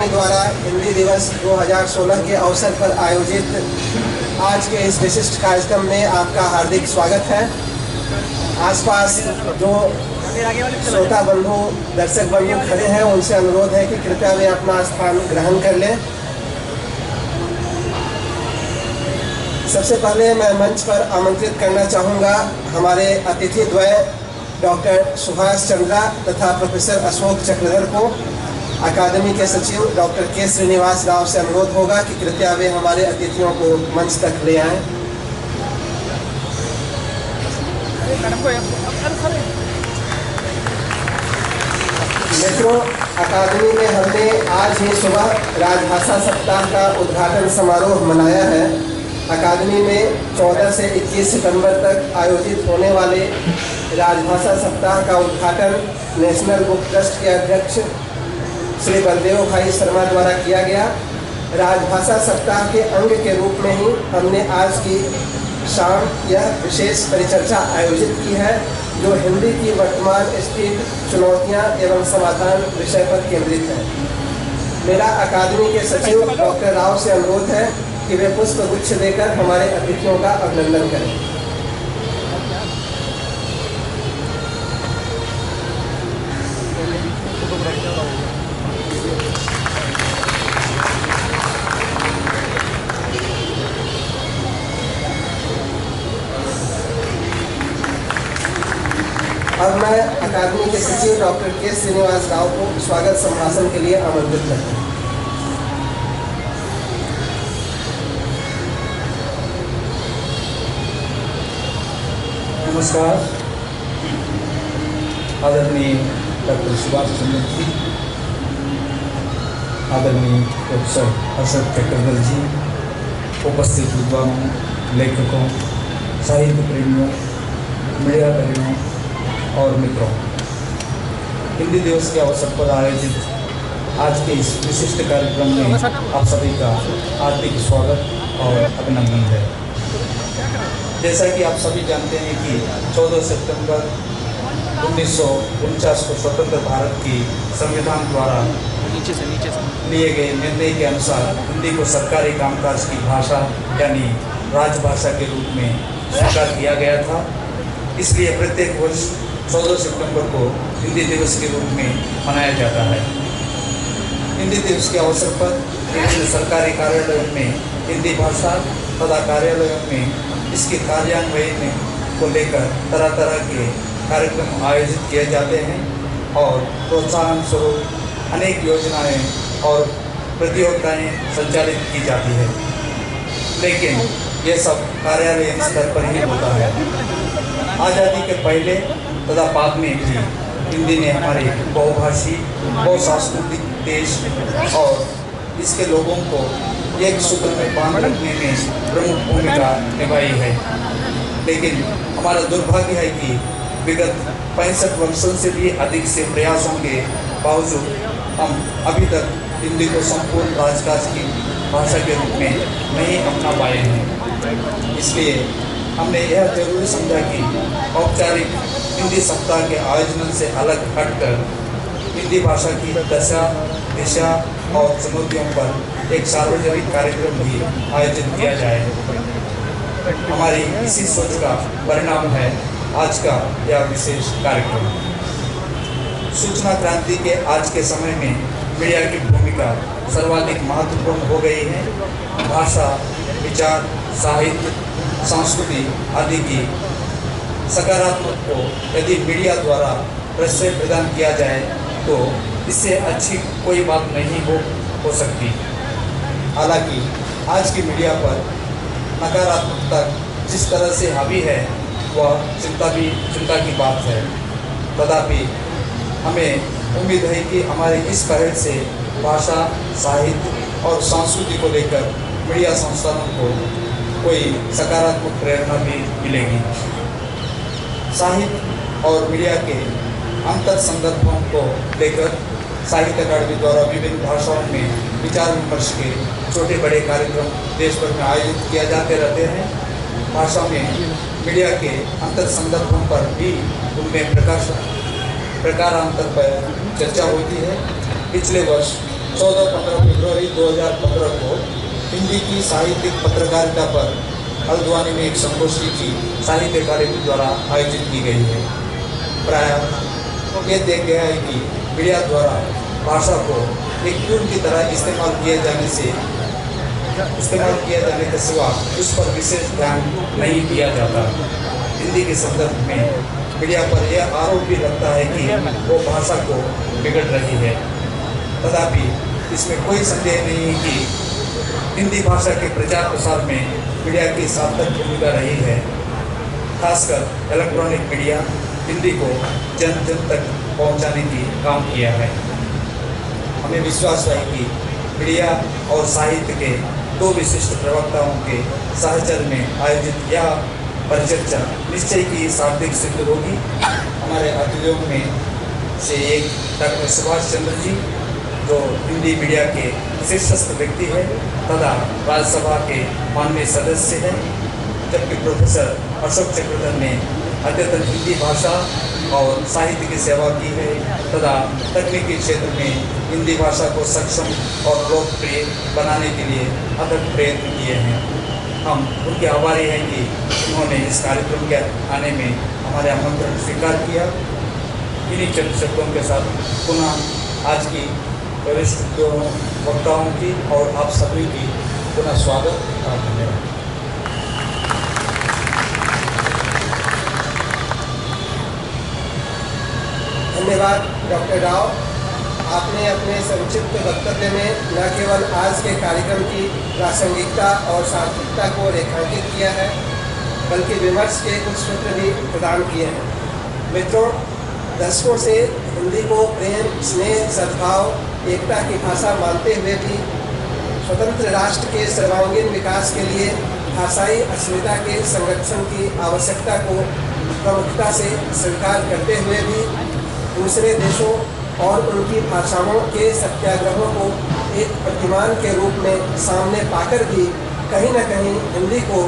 द्वारा हिंदी दिवस 2016 के अवसर पर आयोजित आज के इस विशिष्ट कार्यक्रम में आपका हार्दिक स्वागत है। आसपास जो श्रोता बंधु दर्शक बंधु खड़े हैं उनसे अनुरोध है कि कृपया वे अपना स्थान ग्रहण कर लें। सबसे पहले मैं मंच पर आमंत्रित करना चाहूँगा हमारे अतिथि द्वय डॉक्टर सुभाष चंद्रा तथा प्रोफेसर अशोक चक्रधर को। अकादमी के सचिव डॉक्टर के श्रीनिवास राव से अनुरोध होगा कि कृपया वे हमारे अतिथियों को मंच तक ले आएं। मित्रों, अकादमी में हमने आज ही सुबह राजभाषा सप्ताह का उद्घाटन समारोह मनाया है। अकादमी में 14 से 21 सितंबर तक आयोजित होने वाले राजभाषा सप्ताह का उद्घाटन नेशनल बुक ट्रस्ट के अध्यक्ष श्री बलदेव भाई शर्मा द्वारा किया गया। राजभाषा सप्ताह के अंग के रूप में ही हमने आज की शाम यह विशेष परिचर्चा आयोजित की है जो हिंदी की वर्तमान स्थिति, चुनौतियां एवं समाधान विषय पर केंद्रित है। मेरा अकादमी के सचिव डॉक्टर राव से अनुरोध है कि वे पुष्प गुच्छ देकर हमारे अतिथियों का अभिनंदन करें। अब मैं अकादमी के सचिव डॉक्टर के श्रीनिवास राव को स्वागत संभाषण के लिए आमंत्रित करता हूँ। नमस्कार। आदरणीय डॉक्टर सुभाष चंद्र जी, आदरणीय प्रोफेसर अशोक चक्रधर जी, उपस्थित विद्वानों, लेखकों, साहित्य प्रेमियों, मीडिया कर्मियों और मित्रों, हिंदी दिवस के अवसर पर आयोजित आज के इस विशिष्ट कार्यक्रम में आप सभी का हार्दिक स्वागत और अभिनंदन है। जैसा कि आप सभी जानते हैं कि 14 सितंबर 1949 को स्वतंत्र भारत की संविधान द्वारा लिए गए निर्णय के अनुसार हिंदी को सरकारी कामकाज की भाषा यानी राजभाषा के रूप में स्वीकार किया गया था। इसलिए प्रत्येक वर्ष 14 सितंबर को हिंदी दिवस के रूप में मनाया जाता है। हिंदी दिवस के अवसर पर विभिन्न सरकारी कार्यालयों में हिंदी भाषा तथा कार्यालयों में इसके कार्यान्वयन को लेकर तरह तरह के कार्यक्रम आयोजित किए जाते हैं और प्रोत्साहन स्वरूप अनेक योजनाएं और प्रतियोगिताएं संचालित की जाती है। लेकिन ये सब कार्यालयीन स्तर पर ही होता है। आज़ादी के पहले तथा बाद में भी हिंदी ने हमारे बहुभाषी, बहुसांस्कृतिक देश और इसके लोगों को एक सूत्र में बांध रखने में प्रमुख भूमिका निभाई है। लेकिन हमारा दुर्भाग्य है कि विगत 65 वर्षों से भी अधिक से प्रयासों के बावजूद हम अभी तक हिंदी को संपूर्ण राजकाज की भाषा के रूप में नहीं अपना पाए हैं। इसलिए हमने यह जरूरी समझा कि औपचारिक हिंदी सप्ताह के आयोजन से अलग हटकर हिंदी भाषा की दशा, दिशा और चुनौतियों पर एक सार्वजनिक कार्यक्रम भी आयोजित किया जाए। हमारी इसी सोच का परिणाम है आज का यह विशेष कार्यक्रम। सूचना क्रांति के आज के समय में मीडिया की भूमिका सर्वाधिक महत्वपूर्ण हो गई है। भाषा, विचार, साहित्य, संस्कृति आदि की सकारात्मक को यदि मीडिया द्वारा प्रश्रय प्रदान किया जाए तो इससे अच्छी कोई बात नहीं हो सकती। हालांकि आज की मीडिया पर नकारात्मकता जिस तरह से हावी है वह चिंता की बात है। तथापि हमें उम्मीद है कि हमारे इस पहल से भाषा, साहित्य और संस्कृति को लेकर मीडिया संस्थानों को कोई सकारात्मक प्रेरणा भी मिलेगी। साहित्य और मीडिया के अंतर संदर्भों को लेकर साहित्य अकादमी द्वारा विभिन्न भाषाओं में विचार विमर्श के छोटे बड़े कार्यक्रम देश भर में आयोजित किए जाते रहते हैं। भाषा में मीडिया के अंतर संदर्भों पर भी उनमें प्रकारांतर पर चर्चा होती है। पिछले वर्ष 14-15 फरवरी 2015 को हिंदी की साहित्यिक पत्रकारिता पर हल्द्वानी में एक संगोष्ठी की साहित्य कार्यक्रम द्वारा आयोजित की गई है। प्रायः ये देख गया है कि मीडिया द्वारा भाषा को एक ट्यून की तरह इस्तेमाल किए जाने के सिवा उस पर विशेष ध्यान नहीं दिया जाता। हिंदी के संदर्भ में मीडिया पर यह आरोप भी लगता है कि वो भाषा को बिगड़ रही है। तथापि इसमें कोई संदेह नहीं है कि हिंदी भाषा के प्रचार प्रसार में मीडिया की सार्थक भूमिका रही है। खासकर इलेक्ट्रॉनिक मीडिया हिंदी को जन जन तक पहुंचाने की काम किया है। हमें विश्वास है कि मीडिया और साहित्य के दो विशिष्ट प्रवक्ताओं के सहचर में आयोजित यह परिचर्चा निश्चय की सार्थक सिद्ध होगी। हमारे अतिथियों में से एक डॉक्टर सुभाष चंद्र जी, जो हिंदी मीडिया के शीर्षस्थ व्यक्ति है तथा राज्यसभा के माननीय सदस्य हैं, जबकि प्रोफेसर अशोक चक्रधर ने अद्यतन हिंदी भाषा और साहित्य की सेवा की है तथा तकनीकी क्षेत्र में हिंदी भाषा को सक्षम और लोकप्रिय बनाने के लिए अथक प्रयत्न किए हैं। हम उनके आभारी हैं कि उन्होंने इस कार्यक्रम के आने में हमारे आमंत्रण स्वीकार किया। इन्हीं चंद शब्दों के साथ पुनः आज की वरिष्ठ वक्ताओं की और आप सभी की पुनः स्वागत और धन्यवाद। धन्यवाद डॉक्टर राव। आपने अपने संक्षिप्त वक्तव्य में न केवल आज के कार्यक्रम की प्रासंगिकता और सार्थकता को रेखांकित किया है, बल्कि विमर्श के कुछ सूत्र भी प्रदान किए हैं। मित्रों, दशकों से हिंदी को प्रेम, स्नेह, सद्भाव, एकता की भाषा मानते हुए भी स्वतंत्र राष्ट्र के सर्वांगीण विकास के लिए भाषाई अस्मिता के संरक्षण की आवश्यकता को प्रमुखता से स्वीकार करते हुए भी दूसरे देशों और उनकी भाषाओं के सत्याग्रहों को एक प्रतिमान के रूप में सामने पाकर भी कहीं न कहीं हिंदी को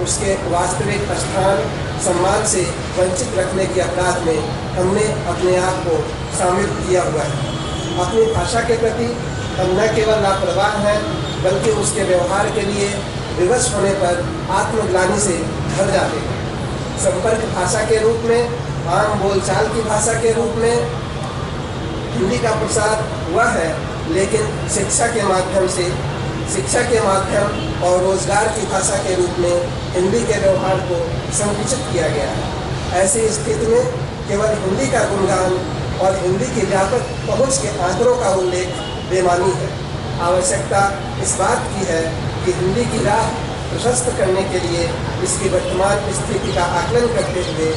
उसके वास्तविक स्थान सम्मान से वंचित रखने के अपराध में हमने अपने आप को शामिल किया हुआ है। अपनी भाषा के प्रति हम न केवल लापरवाह हैं, बल्कि उसके व्यवहार के लिए विवश होने पर आत्मग्लानि से भर जाते हैं। संपर्क भाषा के रूप में, आम बोलचाल की भाषा के रूप में हिंदी का प्रसार हुआ है, लेकिन शिक्षा के माध्यम और रोजगार की भाषा के रूप में हिंदी के व्यवहार को संकुचित किया गया है। ऐसी स्थिति में केवल हिंदी का गुणगान और हिंदी की व्यापक पहुंच के आंकड़ों का उल्लेख बेमानी है। आवश्यकता इस बात की है कि हिंदी की राह प्रशस्त करने के लिए इसकी वर्तमान स्थिति का आकलन करते हुए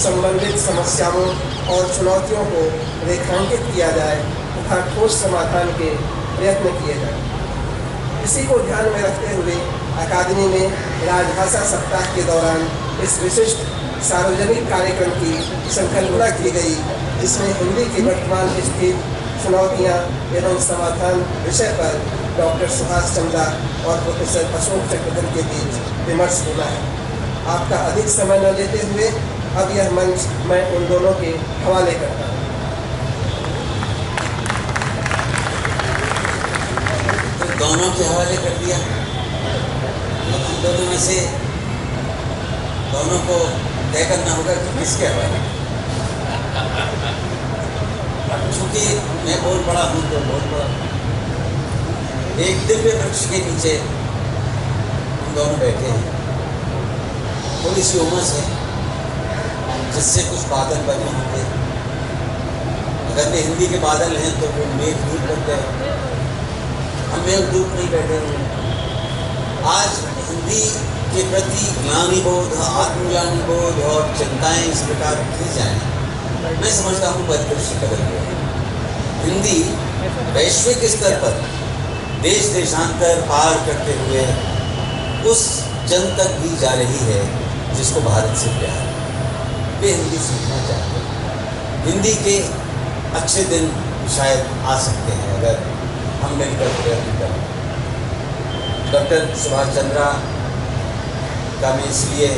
संबंधित समस्याओं और चुनौतियों को रेखांकित किया जाए तथा ठोस समाधान के प्रयत्न किए जाए। इसी को ध्यान में रखते हुए अकादमी में राजभाषा सप्ताह के दौरान इस विशिष्ट सार्वजनिक कार्यक्रम की संकल्पना की गई, जिसमें हिंदी की वर्तमान स्थिति, चुनौतियाँ एवं समाधान विषय पर डॉक्टर सुभाष चंद्रा और प्रोफेसर अशोक चक्रधर के बीच विमर्श होना है। आपका अधिक समय न लेते हुए अब यह मंच मैं उन दोनों के हवाले करता हूँ। तो दोनों के हवाले कर दिया। हम दोनों में से दोनों को तय करना होगा कि किसके हवाले। चूँकि मैं बोल पड़ा हूँ तो बोल पड़ा। एक दिव्य वृक्ष के नीचे हम दोनों बैठे हैं। थोड़ी सी उमस है, जिससे कुछ बादल बने होंगे। अगर वे हिंदी के बादल हैं तो वो मेघदूत बन गए। हम मेघदूत नहीं बैठे हुए। आज हिंदी के प्रति ग्लानि बोध, आत्मग्लानि बोध और चिंताएं इस प्रकार की जाएं, मैं समझता हूँ परिदृश्य बदल गया। हिंदी वैश्विक स्तर पर देश देशांतर पार करते हुए उस जन तक भी जा रही है जिसको भारत से प्यार है। वे हिंदी सीखना चाहते हैं। हिंदी के अच्छे दिन शायद आ सकते हैं अगर हम मिलकर प्रयत्न करें। डॉक्टर सुभाष चंद्रा का मैं इसलिए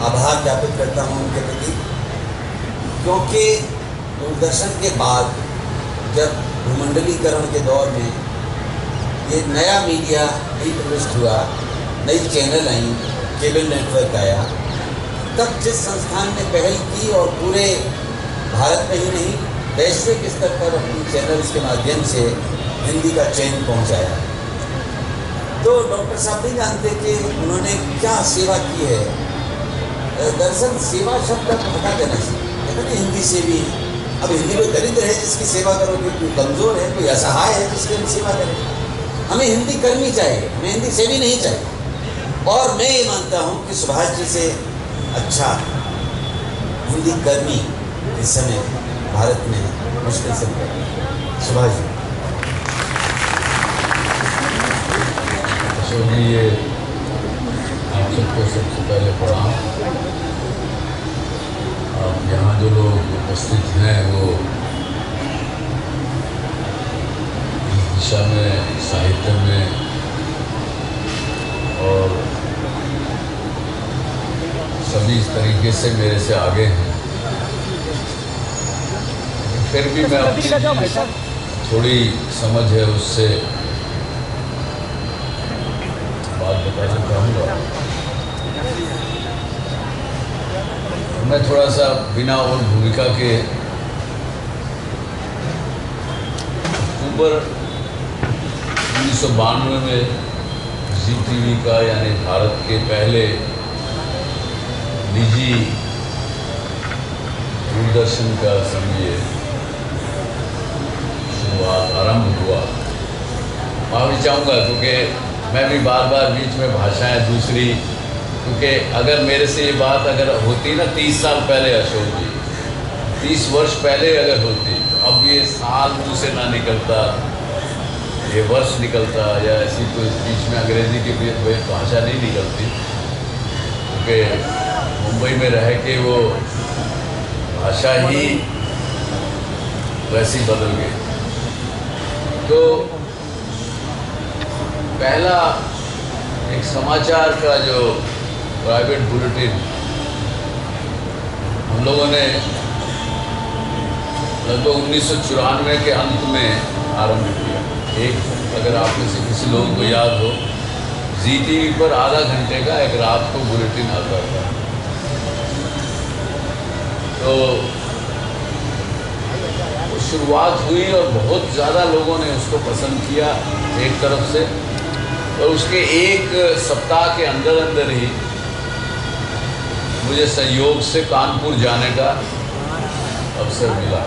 आभार ज्ञापित करता हूँ उनके प्रति, क्योंकि दूरदर्शन के बाद जब भूमंडलीकरण के दौर में ये नया मीडिया इंट्रोड्यूस हुआ, नई चैनल आई, केबल नेटवर्क आया, तब जिस संस्थान ने पहल की और पूरे भारत में ही नहीं वैश्विक स्तर पर अपनी चैनल्स के माध्यम से हिंदी का चयन पहुंचाया, तो डॉक्टर साहब नहीं जानते कि उन्होंने क्या सेवा की है। दरअसल सेवा शब्द आप हटा देना चाहिए, देखो ना हिंदी से भी, अब हिंदी में दरिद्र है जिसकी सेवा करोगे, कोई कमज़ोर है, कोई असहाय है जिसकी हम सेवा करें। हमें हिंदी कर्मी चाहिए, हमें हिंदी सेवी नहीं चाहिए। और मैं ये मानता हूँ कि सुभाष जी से अच्छा हिंदी कर्मी इस समय भारत में मुश्किल से सुभाष जी। अशोक जी, ये आप सबको सबसे पहले प्रणाम। अब यहाँ जो लोग उपस्थित हैं वो इस दिशा में, साहित्य में और सभी इस तरीके से मेरे से आगे हैं, फिर भी मैं अपनी थोड़ी समझ है उससे बात बताना चाहूँगा। मैं थोड़ा सा बिना और भूमिका के अक्टूबर 1992 में ZTV का, यानी भारत के पहले निजी दूरदर्शन का समझिए शुरुआत आरंभ हुआ। माफ़ी चाहूँगा क्योंकि मैं भी बार बार बीच में भाषाएं दूसरी, क्योंकि अगर मेरे से ये बात अगर होती ना 30 साल पहले, अशोक जी 30 वर्ष पहले अगर होती, तो अब ये साल मुँह से ना निकलता, ये वर्ष निकलता, या ऐसी कोई बीच में अंग्रेजी की भाषा नहीं निकलती, क्योंकि मुंबई में रह के वो भाषा ही वैसी बदल गई। तो पहला एक समाचार का जो प्राइवेट बुलेटिन हम लोगों ने लगभग 1994 के अंत में आरंभ किया। एक, अगर आप में से किसी लोगों को याद हो, ZTV पर आधा घंटे का एक रात को बुलेटिन आता था। तो शुरुआत हुई और बहुत ज़्यादा लोगों ने उसको पसंद किया एक तरफ से, और उसके एक सप्ताह के अंदर अंदर ही मुझे संयोग से कानपुर जाने का अवसर मिला।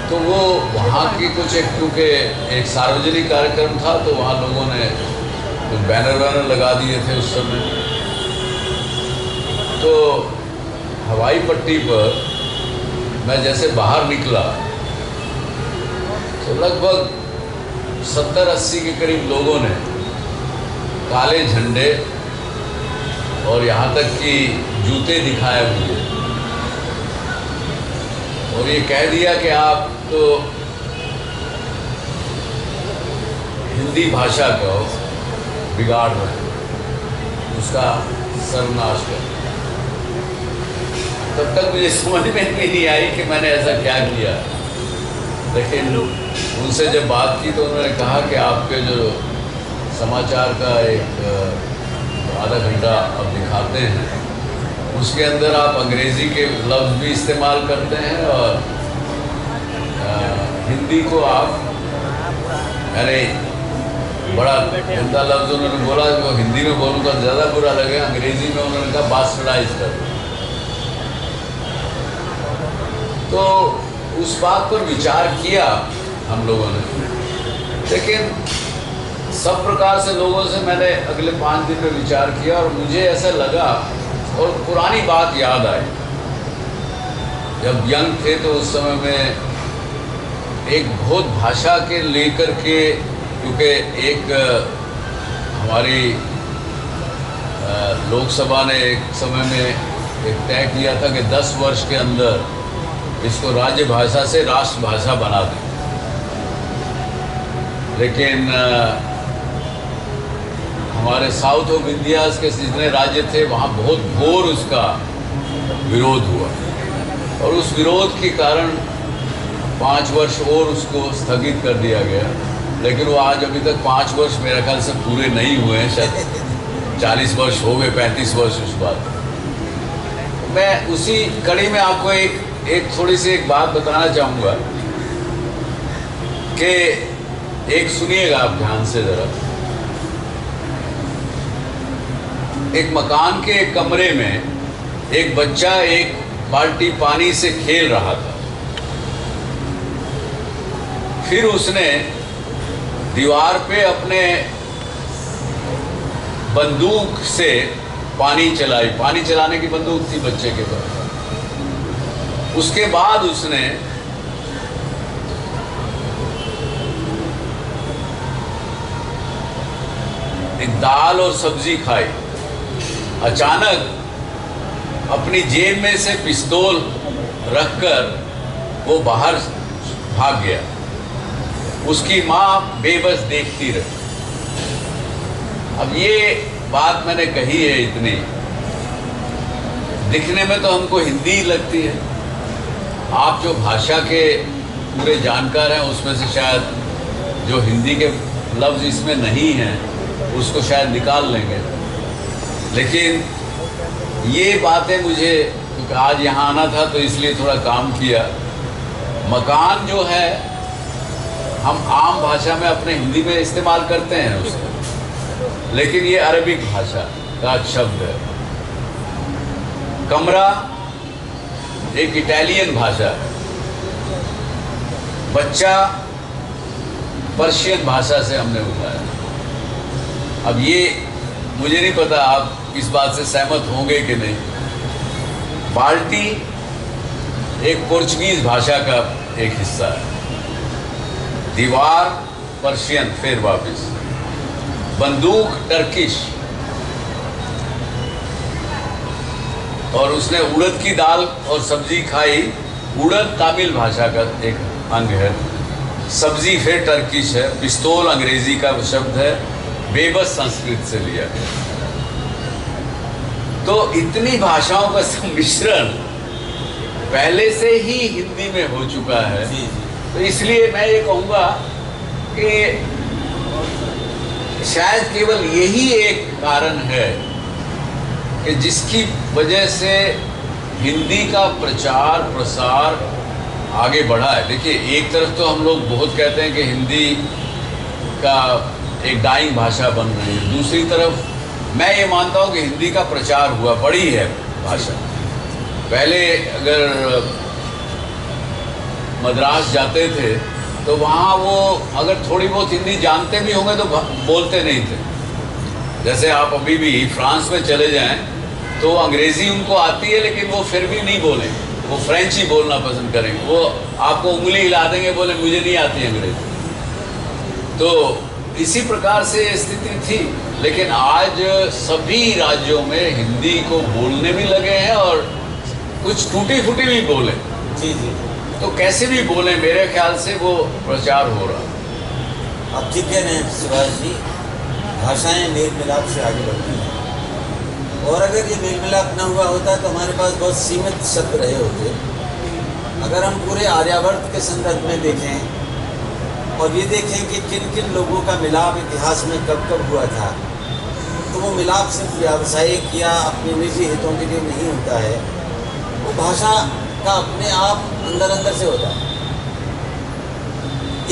तो वो वहाँ की कुछ एक, क्योंकि एक सार्वजनिक कार्यक्रम था, तो वहाँ लोगों ने कुछ बैनर लगा दिए थे उस समय। तो हवाई पट्टी पर मैं जैसे बाहर निकला तो लगभग 70-80 के करीब लोगों ने काले झंडे और यहाँ तक कि जूते दिखाए मुझे, और ये कह दिया कि आप तो हिंदी भाषा को बिगाड़ रहे हैं, उसका सर्वनाश कर। तब तक मुझे समझ में भी नहीं आई कि मैंने ऐसा क्या किया, लेकिन उनसे जब बात की तो उन्होंने कहा कि आपके जो समाचार का एक आधा घंटा अब दिखाते हैं, उसके अंदर आप अंग्रेज़ी के लफ्ज़ भी इस्तेमाल करते हैं और हिंदी को आप, यानी बड़ा गंदा लफ्ज़ उन्होंने बोला, जो हिंदी में बोलूँगा ज़्यादा बुरा लगे, अंग्रेज़ी में उन्होंने कहा बास्टर्डाइज कर। तो उस बात पर विचार किया हम लोगों ने, लेकिन सब प्रकार से लोगों से मैंने अगले 5 दिन में विचार किया, और मुझे ऐसा लगा, और पुरानी बात याद आई, जब यंग थे तो उस समय में एक बहुत भाषा के लेकर के, क्योंकि एक हमारी लोकसभा ने एक समय में एक तय किया था कि 10 वर्ष के अंदर इसको राज्य भाषा से राष्ट्रभाषा बना दें, लेकिन हमारे साउथ ऑफ इंडिया के जितने राज्य थे वहाँ बहुत घोर उसका विरोध हुआ, और उस विरोध के कारण 5 वर्ष और उसको स्थगित कर दिया गया, लेकिन वो आज अभी तक 5 वर्ष मेरे ख्याल से पूरे नहीं हुए हैं, शायद 40 वर्ष हो गए, 35 वर्ष उस बात। मैं उसी कड़ी में आपको एक थोड़ी सी एक बात बताना चाहूँगा कि एक सुनिएगा आप ध्यान से ज़रा। एक मकान के एक कमरे में एक बच्चा एक बाल्टी पानी से खेल रहा था। फिर उसने दीवार पे अपने बंदूक से पानी चलाई, पानी चलाने की बंदूक थी बच्चे के पास। उसके बाद उसने एक दाल और सब्जी खाई। अचानक अपनी जेब में से पिस्तौल रखकर वो बाहर भाग गया। उसकी माँ बेबस देखती रही। अब ये बात मैंने कही है इतनी, दिखने में तो हमको हिंदी लगती है। आप जो भाषा के पूरे जानकार हैं उसमें से शायद जो हिंदी के लफ्ज़ इसमें नहीं हैं उसको शायद निकाल लेंगे, लेकिन ये बातें मुझे, क्योंकि आज यहाँ आना था तो इसलिए थोड़ा काम किया। मकान जो है हम आम भाषा में अपने हिंदी में इस्तेमाल करते हैं उसको, लेकिन ये अरबिक भाषा का शब्द है। कमरा एक इटालियन भाषा है। बच्चा पर्शियन भाषा से हमने उठाया। अब ये मुझे नहीं पता आप इस बात से सहमत होंगे कि नहीं। बाल्टी एक पोर्चुगीज भाषा का एक हिस्सा है। दीवार पर्शियन, फिर वापस बंदूक टर्किश, और उसने उड़द की दाल और सब्जी खाई। उड़द तमिल भाषा का एक अंग है, सब्जी फिर टर्किश है, पिस्तौल अंग्रेजी का शब्द है, बेबस संस्कृत से लिया गया। तो इतनी भाषाओं का सम्मिश्रण पहले से ही हिंदी में हो चुका है। तो इसलिए मैं ये कहूँगा कि शायद केवल यही एक कारण है कि जिसकी वजह से हिंदी का प्रचार प्रसार आगे बढ़ा है। देखिए, एक तरफ तो हम लोग बहुत कहते हैं कि हिंदी का एक डाइंग भाषा बन रही है, दूसरी तरफ मैं ये मानता हूँ कि हिंदी का प्रचार हुआ, बढ़ी है भाषा। पहले अगर मद्रास जाते थे तो वहाँ वो अगर थोड़ी बहुत हिंदी जानते भी होंगे तो बोलते नहीं थे। जैसे आप अभी भी फ्रांस में चले जाएं तो अंग्रेज़ी उनको आती है, लेकिन वो फिर भी नहीं बोलेंगे, वो फ्रेंच ही बोलना पसंद करेंगे। वो आपको उंगली हिला देंगे, बोले मुझे नहीं आती अंग्रेज़ी। तो इसी प्रकार से स्थिति थी, लेकिन आज सभी राज्यों में हिंदी को बोलने भी लगे हैं और कुछ टूटी फूटी भी बोले। जी जी, तो कैसे भी बोले, मेरे ख्याल से वो प्रचार हो रहा। आप ठीक कह रहे हैं सुभाष जी, भाषाएं मेल मिलाप से आगे बढ़ती हैं, और अगर ये मेल मिलाप न हुआ होता तो हमारे पास बहुत सीमित शब्द रहे होते। अगर हम पूरे आर्यावर्त के संदर्भ में देखें और ये देखें कि किन किन लोगों का मिलाप इतिहास में कब कब हुआ था, तो वो मिलाप सिर्फ व्यावसायिक या अपने निजी हितों के लिए नहीं होता है, वो भाषा का अपने आप अंदर अंदर से होता है।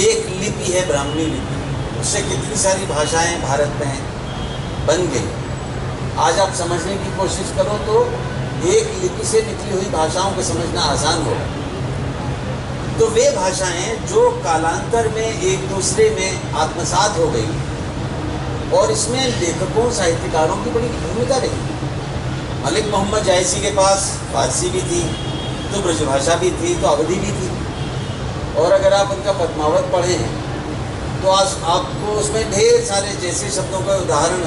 एक लिपि है ब्राह्मणी लिपि, उससे कितनी सारी भाषाएं भारत में बन गई। आज आप समझने की कोशिश करो तो एक लिपि से निकली हुई भाषाओं को समझना आसान होगा। तो वे भाषाएं जो कालांतर में एक दूसरे में आत्मसात हो गई, और इसमें लेखकों साहित्यकारों की बड़ी भूमिका रही। मलिक मोहम्मद जायसी के पास फारसी भी थी, तो ब्रजभाषा भी थी, तो अवधी भी थी। और अगर आप उनका पद्मावत पढ़ें तो आज आपको उसमें ढेर सारे जैसे शब्दों का उदाहरण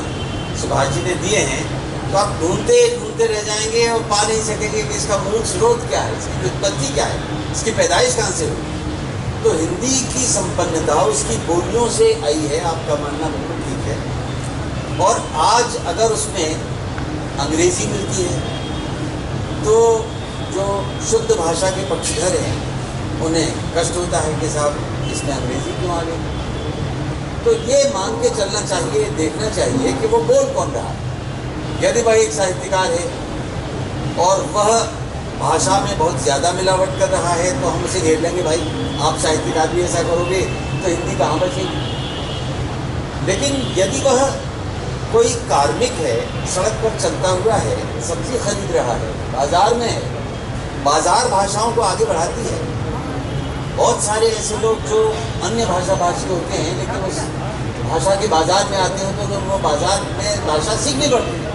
सुभाष जी ने दिए हैं, तो आप ढूंढते ढूंढते रह जाएंगे और पा नहीं सकेंगे कि इसका मूल स्रोत क्या है, इसकी उत्पत्ति क्या है, इसकी पैदाइश कहाँ से हुई। तो हिंदी की संपन्नता उसकी बोलियों से आई है, आपका मानना बिल्कुल ठीक है। और आज अगर उसमें अंग्रेज़ी मिलती है तो जो शुद्ध भाषा के पक्षधर हैं उन्हें कष्ट होता है कि साहब इसमें अंग्रेज़ी क्यों आ गई। तो ये मान के चलना चाहिए, देखना चाहिए कि वो बोल कौन रहा है। यदि वह एक साहित्यकार है और वह भाषा में बहुत ज़्यादा मिलावट कर रहा है तो हम उसे घेर लेंगे, भाई आप साहित्यकार भी ऐसा करोगे तो हिंदी कहाँ बचेगी। लेकिन यदि वह कोई कार्मिक है, सड़क पर चलता हुआ है, सब्जी खरीद रहा है, बाज़ार में है, बाज़ार भाषाओं को आगे बढ़ाती है। बहुत सारे ऐसे लोग जो अन्य भाषा भाषी होते हैं लेकिन उस भाषा के बाज़ार में आते हैं तो वो बाज़ार में भाषा सीखनी पड़ती है।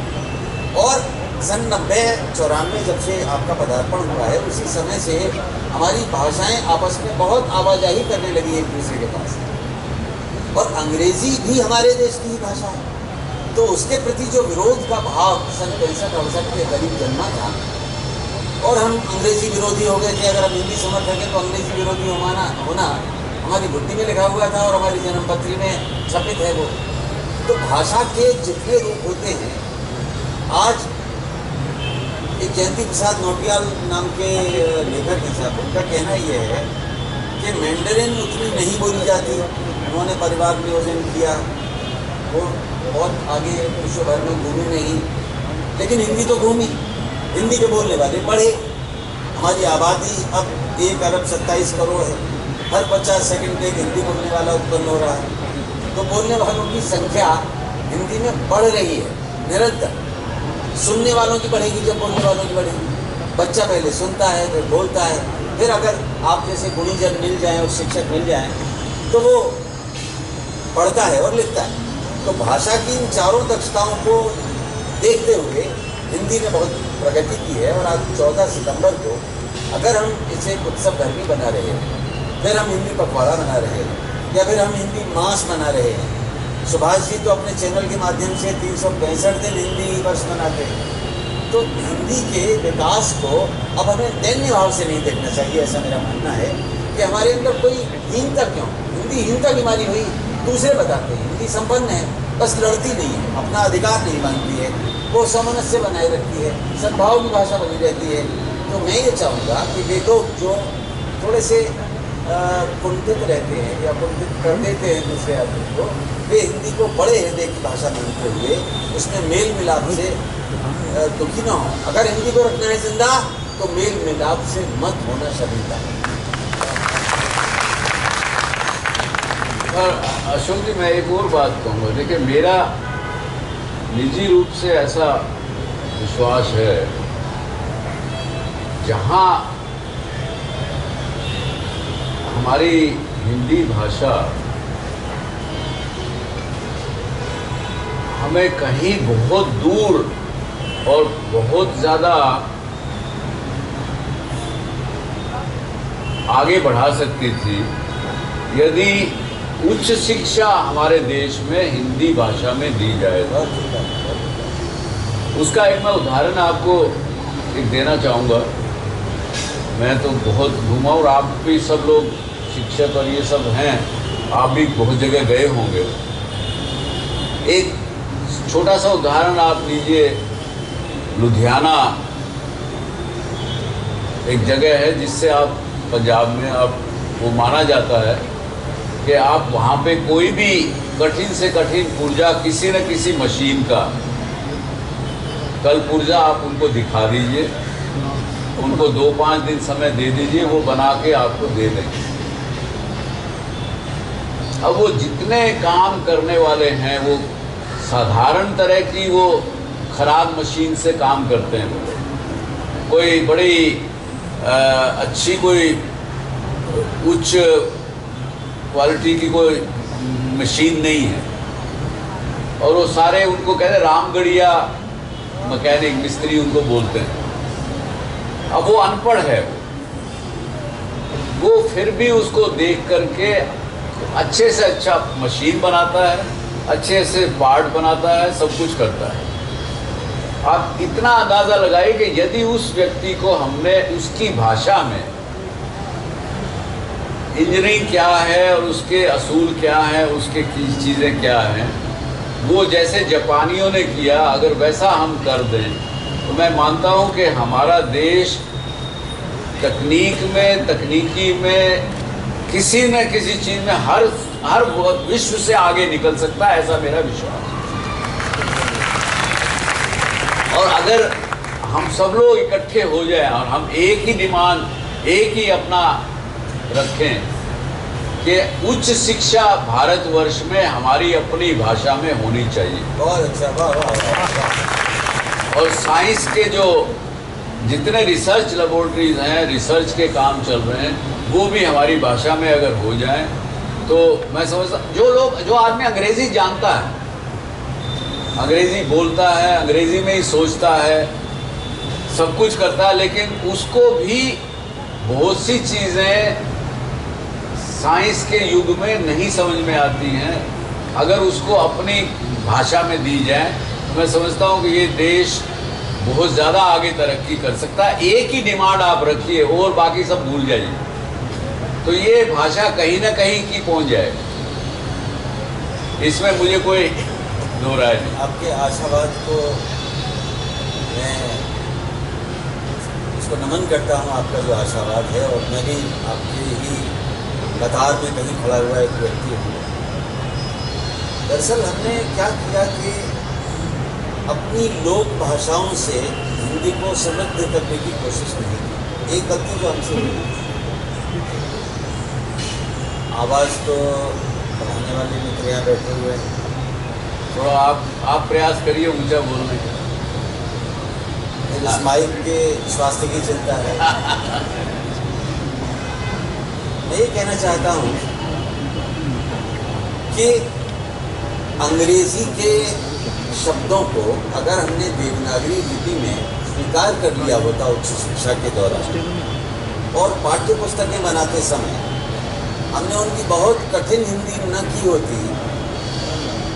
और सन 90-94 जब से आपका पदार्पण हुआ है उसी समय से हमारी भाषाएं आपस में बहुत आवाजाही करने लगी एक दूसरे के पास। और अंग्रेज़ी भी हमारे देश की ही भाषा है, तो उसके प्रति जो विरोध का भाव सन 65-68 के करीब जन्मा था और हम अंग्रेज़ी विरोधी हो गए थे। अगर हम हिंदी समर्थक हैं तो अंग्रेज़ी विरोधी होना हमारी बुद्धि में लिखा हुआ था और हमारी जन्मपत्री में छपित है वो। तो भाषा के जितने रूप होते हैं, आज एक जयंती प्रसाद नौटियाल नाम के लेखक हैं साहब, उनका कहना ये है कि मैंडरिन उतनी नहीं बोली जाती। उन्होंने परिवार नियोजन किया, वो बहुत आगे विश्व भर में घूमी नहीं, लेकिन हिंदी तो घूमी। हिंदी के बोलने वाले बढ़े। हमारी आबादी अब 1 अरब 27 करोड़ है, हर 50 सेकंड पे एक हिंदी बोलने वाला उत्पन्न हो रहा है। तो बोलने वालों की संख्या हिंदी में बढ़ रही है निरंतर। सुनने वालों की बढ़ेगी जब बोलने वालों की बढ़ेगी। बच्चा पहले सुनता है फिर बोलता है, फिर अगर आप जैसे गुणीजन मिल जाएं और शिक्षक मिल जाएं तो वो पढ़ता है और लिखता है। तो भाषा की इन चारों दक्षताओं को देखते हुए हिंदी ने बहुत प्रगति की है। और आज 14 सितंबर को अगर हम इसे उत्सव धर्मी बना रहे हैं, फिर हम हिंदी पखवाड़ा बना रहे हैं या फिर हम हिंदी मास बना रहे हैं। सुभाष जी तो अपने चैनल के माध्यम से 365 दिन हिंदी वर्ष मनाते हैं। तो हिंदी के विकास को अब हमें दैन्य भाव से नहीं देखना चाहिए, ऐसा मेरा मानना है कि हमारे अंदर कोई हीनता क्यों। हिंदी हीनता बीमारी हुई दूसरे बताते हैं, हिंदी संपन्न है बस लड़ती नहीं है, अपना अधिकार नहीं मानती है, वो सामंजस्य बनाए रखती है, सद्भाव की भाषा बनी रहती है। तो मैं ये चाहूँगा कि वे लोग जो थोड़े से कुंठित रहते हैं या कुंठित कर देते हैं दूसरे आदमी को, वे हिंदी को बड़े हृदय की भाषा मानते हुए उसमें मेल मिलाप से दुखी ना हो। अगर हिंदी को रखना है जिंदा तो मेल मिलाप से मत होना शर्मिंदा। और अशोक जी मैं एक और बात कहूँगा, देखिए मेरा निजी रूप से ऐसा विश्वास है, जहाँ हमारी हिंदी भाषा हमें कहीं बहुत दूर और बहुत ज़्यादा आगे बढ़ा सकती थी यदि उच्च शिक्षा हमारे देश में हिंदी भाषा में दी जाए। उसका एक मैं उदाहरण आपको एक देना चाहूँगा। मैं तो बहुत घूमा और आप भी सब लोग शिक्षक और ये सब हैं, आप भी बहुत जगह गए होंगे। एक छोटा सा उदाहरण आप लीजिए, लुधियाना एक जगह है जिससे आप पंजाब में आप वो माना जाता है कि आप वहाँ पे कोई भी कठिन से कठिन पुर्जा किसी न किसी मशीन का कल पुर्जा आप उनको दिखा दीजिए, उनको 2-5 दिन समय दे दीजिए, वो बना के आपको दे देंगे। अब वो जितने काम करने वाले हैं वो साधारण तरह की वो खराब मशीन से काम करते हैं। कोई बड़ी अच्छी कोई उच्च क्वालिटी की कोई मशीन नहीं है। और वो सारे उनको कहते हैं रामगढ़िया मैकेनिक मिस्त्री उनको बोलते हैं। अब वो अनपढ़ है, वो फिर भी उसको देख करके अच्छे से अच्छा मशीन बनाता है, अच्छे से पार्ट बनाता है, सब कुछ करता है। आप इतना अंदाज़ा लगाइए कि यदि उस व्यक्ति को हमने उसकी भाषा में इंजीनियरिंग क्या है और उसके असूल क्या है, उसके चीज़ें क्या हैं, वो जैसे जापानियों ने किया अगर वैसा हम कर दें तो मैं मानता हूं कि हमारा देश तकनीकी में किसी न किसी चीज़ में हर विश्व से आगे निकल सकता है, ऐसा मेरा विश्वास है। और अगर हम सब लोग इकट्ठे हो जाएं और हम एक ही डिमांड, एक ही अपना रखें कि उच्च शिक्षा भारतवर्ष में हमारी अपनी भाषा में होनी चाहिए। बहुत अच्छा, वाह वाह वाह। और साइंस के जो जितने रिसर्च लेबोरेटरीज हैं, रिसर्च के काम चल रहे हैं, वो भी हमारी भाषा में अगर हो जाए तो मैं समझता, जो आदमी अंग्रेज़ी जानता है, अंग्रेज़ी बोलता है, अंग्रेज़ी में ही सोचता है, सब कुछ करता है, लेकिन उसको भी बहुत सी चीज़ें साइंस के युग में नहीं समझ में आती हैं। अगर उसको अपनी भाषा में दी जाए तो मैं समझता हूँ कि ये देश बहुत ज़्यादा आगे तरक्की कर सकता है। एक ही डिमांड आप रखिए और बाकी सब भूल जाइए, तो ये भाषा कहीं ना कहीं की पहुँच जाए, इसमें मुझे कोई दो राय नहीं। आपके आशावाद को मैं उसको नमन करता हूँ, आपका जो आशावाद है, और मैं भी आपके ही कतार में कहीं खड़ा हुआ एक व्यक्ति हूँ। दरअसल हमने क्या किया कि अपनी लोक भाषाओं से हिंदी को समृद्ध करने की कोशिश नहीं की। एक गलती जो हमसे हुई, आवाज़ तो पढ़ाने वाले मित्र यहाँ बैठे हुए हैं, थोड़ा आप प्रयास करिए ऊंचा बोलने का। इस माइक के स्वास्थ्य की चिंता है। मैं ये कहना चाहता हूँ कि अंग्रेजी के शब्दों को अगर हमने देवनागरी लिपि में स्वीकार कर लिया होता उच्च शिक्षा के दौरान, और पाठ्य पुस्तकें बनाते समय हमने उनकी बहुत कठिन हिंदी न की होती,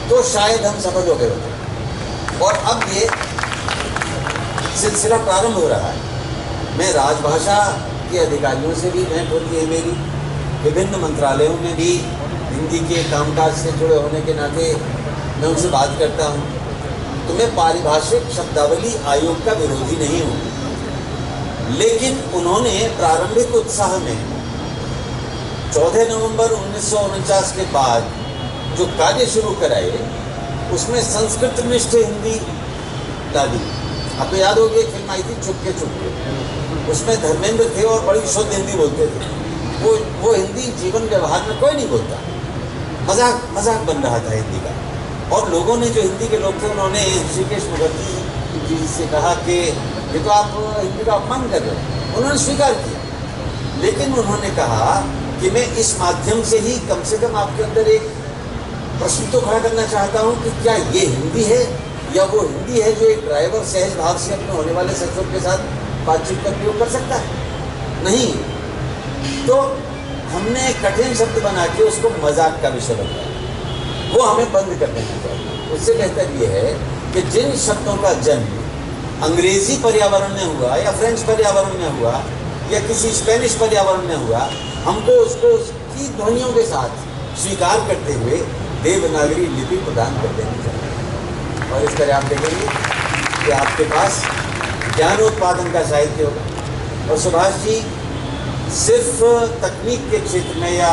तो शायद हम सफल हो गए होते। और अब ये सिलसिला प्रारंभ हो रहा है। मैं राजभाषा के अधिकारियों से भी भेंट होती है मेरी, विभिन्न मंत्रालयों में भी हिंदी के कामकाज से जुड़े होने के नाते मैं उनसे बात करता हूँ। तो मैं पारिभाषिक शब्दावली आयोग का विरोधी नहीं हूँ, लेकिन उन्होंने प्रारंभिक उत्साह में 14 नवंबर 1949 के बाद जो कार्य शुरू कराए, उसमें संस्कृत निष्ठ हिंदी डाली। आपको याद होगी एक फिल्म आई थी चुपके चुपके, उसमें धर्मेंद्र थे और बड़ी शुद्ध हिंदी बोलते थे। वो हिंदी जीवन व्यवहार में कोई नहीं बोलता, मजाक बन रहा था हिंदी का। और लोगों ने, जो हिंदी के लोग थे, उन्होंने ऋषिकेश मुखर्जी जी से कहा कि ये तो आप हिंदी का अपमान कर रहे हैं। उन्होंने स्वीकार किया, लेकिन उन्होंने कहा कि मैं इस माध्यम से ही कम से कम आपके अंदर एक प्रश्न तो खड़ा करना चाहता हूँ कि क्या ये हिंदी है या वो हिंदी है जो एक ड्राइवर सहज भाव से अपने होने वाले सफर के साथ बातचीत का प्रयोग कर सकता है? नहीं। तो हमने कठिन शब्द बना के उसको मजाक का विषय बनाया, वो हमें बंद कर देना चाहिए। उससे बेहतर ये है कि जिन शब्दों का जन्म अंग्रेजी पर्यावरण में हुआ या फ्रेंच पर्यावरण में हुआ या किसी स्पेनिश पर्यावरण में हुआ, हमको उसको उसकी ध्वनियों के साथ स्वीकार करते हुए देवनागरी लिपि प्रदान कर देनी चाहिए। और इस तरह आप देखेंगे कि आपके पास ज्ञानोत्पादन का साहित्य होगा। और सुभाष जी सिर्फ तकनीक के क्षेत्र में या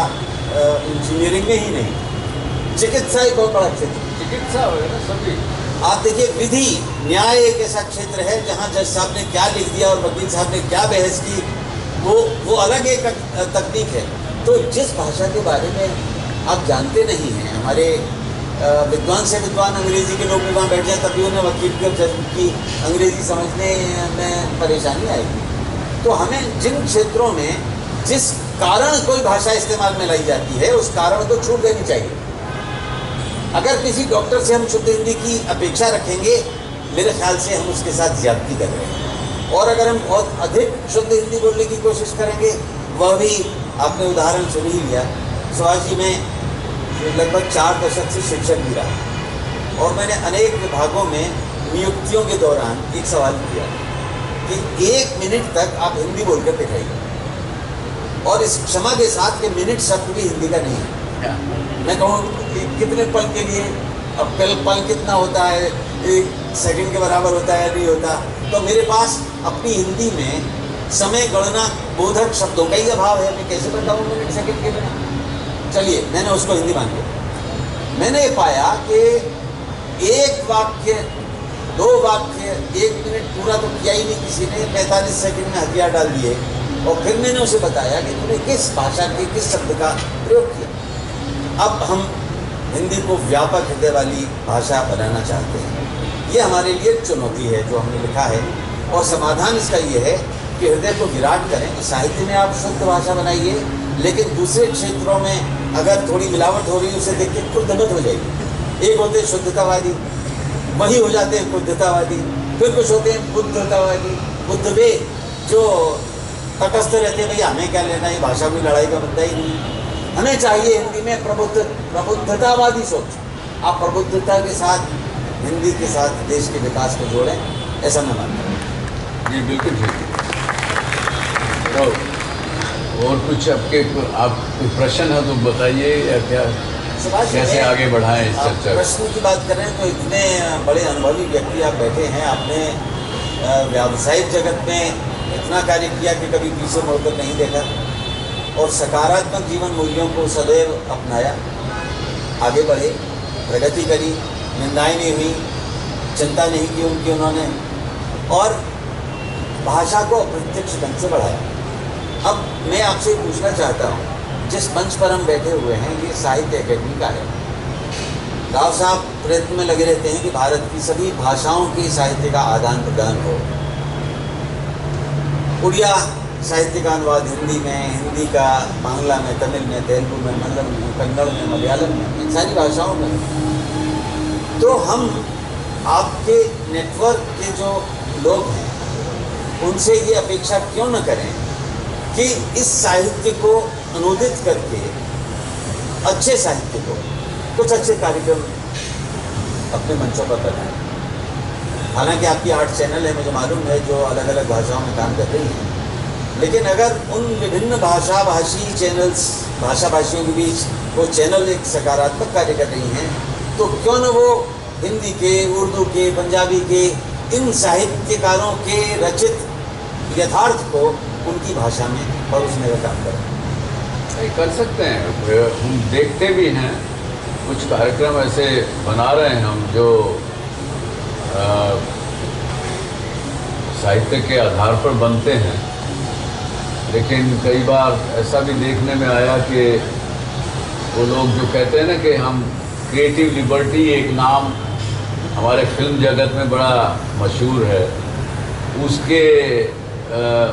इंजीनियरिंग में ही नहीं, चिकित्सा एक बहुत बड़ा क्षेत्र, चिकित्सा ना सभी। आप देखिए, विधि न्याय एक ऐसा क्षेत्र है जहाँ जज साहब ने क्या लिख दिया और वकील साहब ने क्या बहस की, वो अलग एक तकनीक है। तो जिस भाषा के बारे में आप जानते नहीं हैं, हमारे विद्वान से विद्वान अंग्रेजी के लोग भी वहाँ बैठ जाए तब भी उन्हें वकील की और जज की अंग्रेजी समझने में परेशानी आएगी। तो हमें जिन क्षेत्रों में जिस कारण कोई भाषा इस्तेमाल में लाई जाती है, उस कारण को छूट देनी चाहिए। अगर किसी डॉक्टर से हम शुद्ध हिंदी की अपेक्षा रखेंगे, मेरे ख्याल से हम उसके साथ ज्यादती कर रहे हैं। और अगर हम बहुत अधिक शुद्ध हिंदी बोलने की कोशिश करेंगे, वह भी आपने उदाहरण सुन ही लिया। सुभाष जी, मैं लगभग 4 दशक से शिक्षक भी रहा और मैंने अनेक विभागों में नियुक्तियों के दौरान एक सवाल किया कि 1 मिनट तक आप हिंदी बोलकर दिखाइए, और इस क्षमा के साथ कि मिनट शब्द भी हिंदी का नहीं है। मैं कहूँ कितने पल के लिए, अब पल कितना होता है, 1 सेकंड के बराबर होता है नहीं होता, तो मेरे पास अपनी हिंदी में समय गणना बोधक शब्दों का ही अभाव है। मैं कैसे बताऊँ मिनट सेकंड के बिना? चलिए, मैंने उसको हिंदी मान लिया। मैंने पाया कि एक वाक्य, दो वाक्य, 1 मिनट पूरा तो किया ही नहीं किसी ने, 45 सेकंड में हथियार डाल दिए। और फिर मैंने उसे बताया कि तूने किस भाषा के किस शब्द का प्रयोग किया। अब हम हिंदी को व्यापक हृदय वाली भाषा बनाना चाहते हैं। ये हमारे लिए एक चुनौती है जो हमने लिखा है, और समाधान इसका ये है कि हृदय को विराट करें। कि साहित्य में आप शुद्ध भाषा बनाइए, लेकिन दूसरे क्षेत्रों में अगर थोड़ी मिलावट हो रही है उसे देख के खुर्दमत हो जाएगी। एक होते हैं शुद्धतावादी, वही हो जाते हैं बुद्धतावादी। फिर कुछ होते हैं बुद्धतावादी, बुद्धवे, जो तटस्थ रहते हैं, भैया हमें क्या लेना, ये भाषा में लड़ाई का मुद्दा ही नहीं। हमें चाहिए हिंदी में प्रबुद्धतावादी सोच। आप प्रबुद्धता के साथ, हिंदी के साथ देश के विकास को जोड़ें, ऐसा मैं मानता हूँ। जी बिल्कुल ठीक है। तो और कुछ आपके प्रश्न है तो बताइए, या क्या कैसे आगे बढ़ाएं इस चर्चा? प्रश्न की बात करें तो इतने बड़े अनुभवी व्यक्ति आप बैठे हैं, आपने व्यावसायिक जगत में इतना कार्य किया कि कभी पीछे मुड़कर नहीं देखा, और सकारात्मक जीवन मूल्यों को सदैव अपनाया, आगे बढ़े, प्रगति करी, निंदाएं नहीं हुई, चिंता नहीं की उनकी उन्होंने, और भाषा को अप्रत्यक्ष ढंग से बढ़ाया। अब मैं आपसे पूछना चाहता हूँ, जिस मंच पर हम बैठे हुए हैं ये साहित्य अकेडमी का है। राव साहब प्रयत्न में लगे रहते हैं कि भारत की सभी भाषाओं के साहित्य का आदान प्रदान हो। उड़िया साहित्य का अनुवाद हिंदी में, हिंदी का बांग्ला में, तमिल में, तेलुगु में, मलयालम में, कन्नड़ में, मलयालम में, इन सारी भाषाओं में। तो हम आपके नेटवर्क के जो लोग हैं उनसे ये अपेक्षा क्यों न करें कि इस साहित्य को अनुदित करके, अच्छे साहित्य को, कुछ अच्छे कार्यक्रम अपने मंचों पर बनाएं। हालांकि आपकी 8 चैनल है, मुझे मालूम है, जो अलग अलग भाषाओं में काम कर रही हैं, लेकिन अगर उन विभिन्न भाषाभाषी चैनल्स, भाषाभाषियों के बीच वो चैनल एक सकारात्मक कार्य कर रही हैं, तो क्यों न वो हिंदी के, उर्दू के, पंजाबी के, इन साहित्यकारों के रचित यथार्थ को उनकी भाषा में परोसने का काम करें। कर सकते हैं, हम देखते भी हैं, कुछ कार्यक्रम ऐसे बना रहे हैं हम जो साहित्य के आधार पर बनते हैं, लेकिन कई बार ऐसा भी देखने में आया कि वो लोग जो कहते हैं ना कि हम क्रिएटिव लिबर्टी, एक नाम हमारे फिल्म जगत में बड़ा मशहूर है,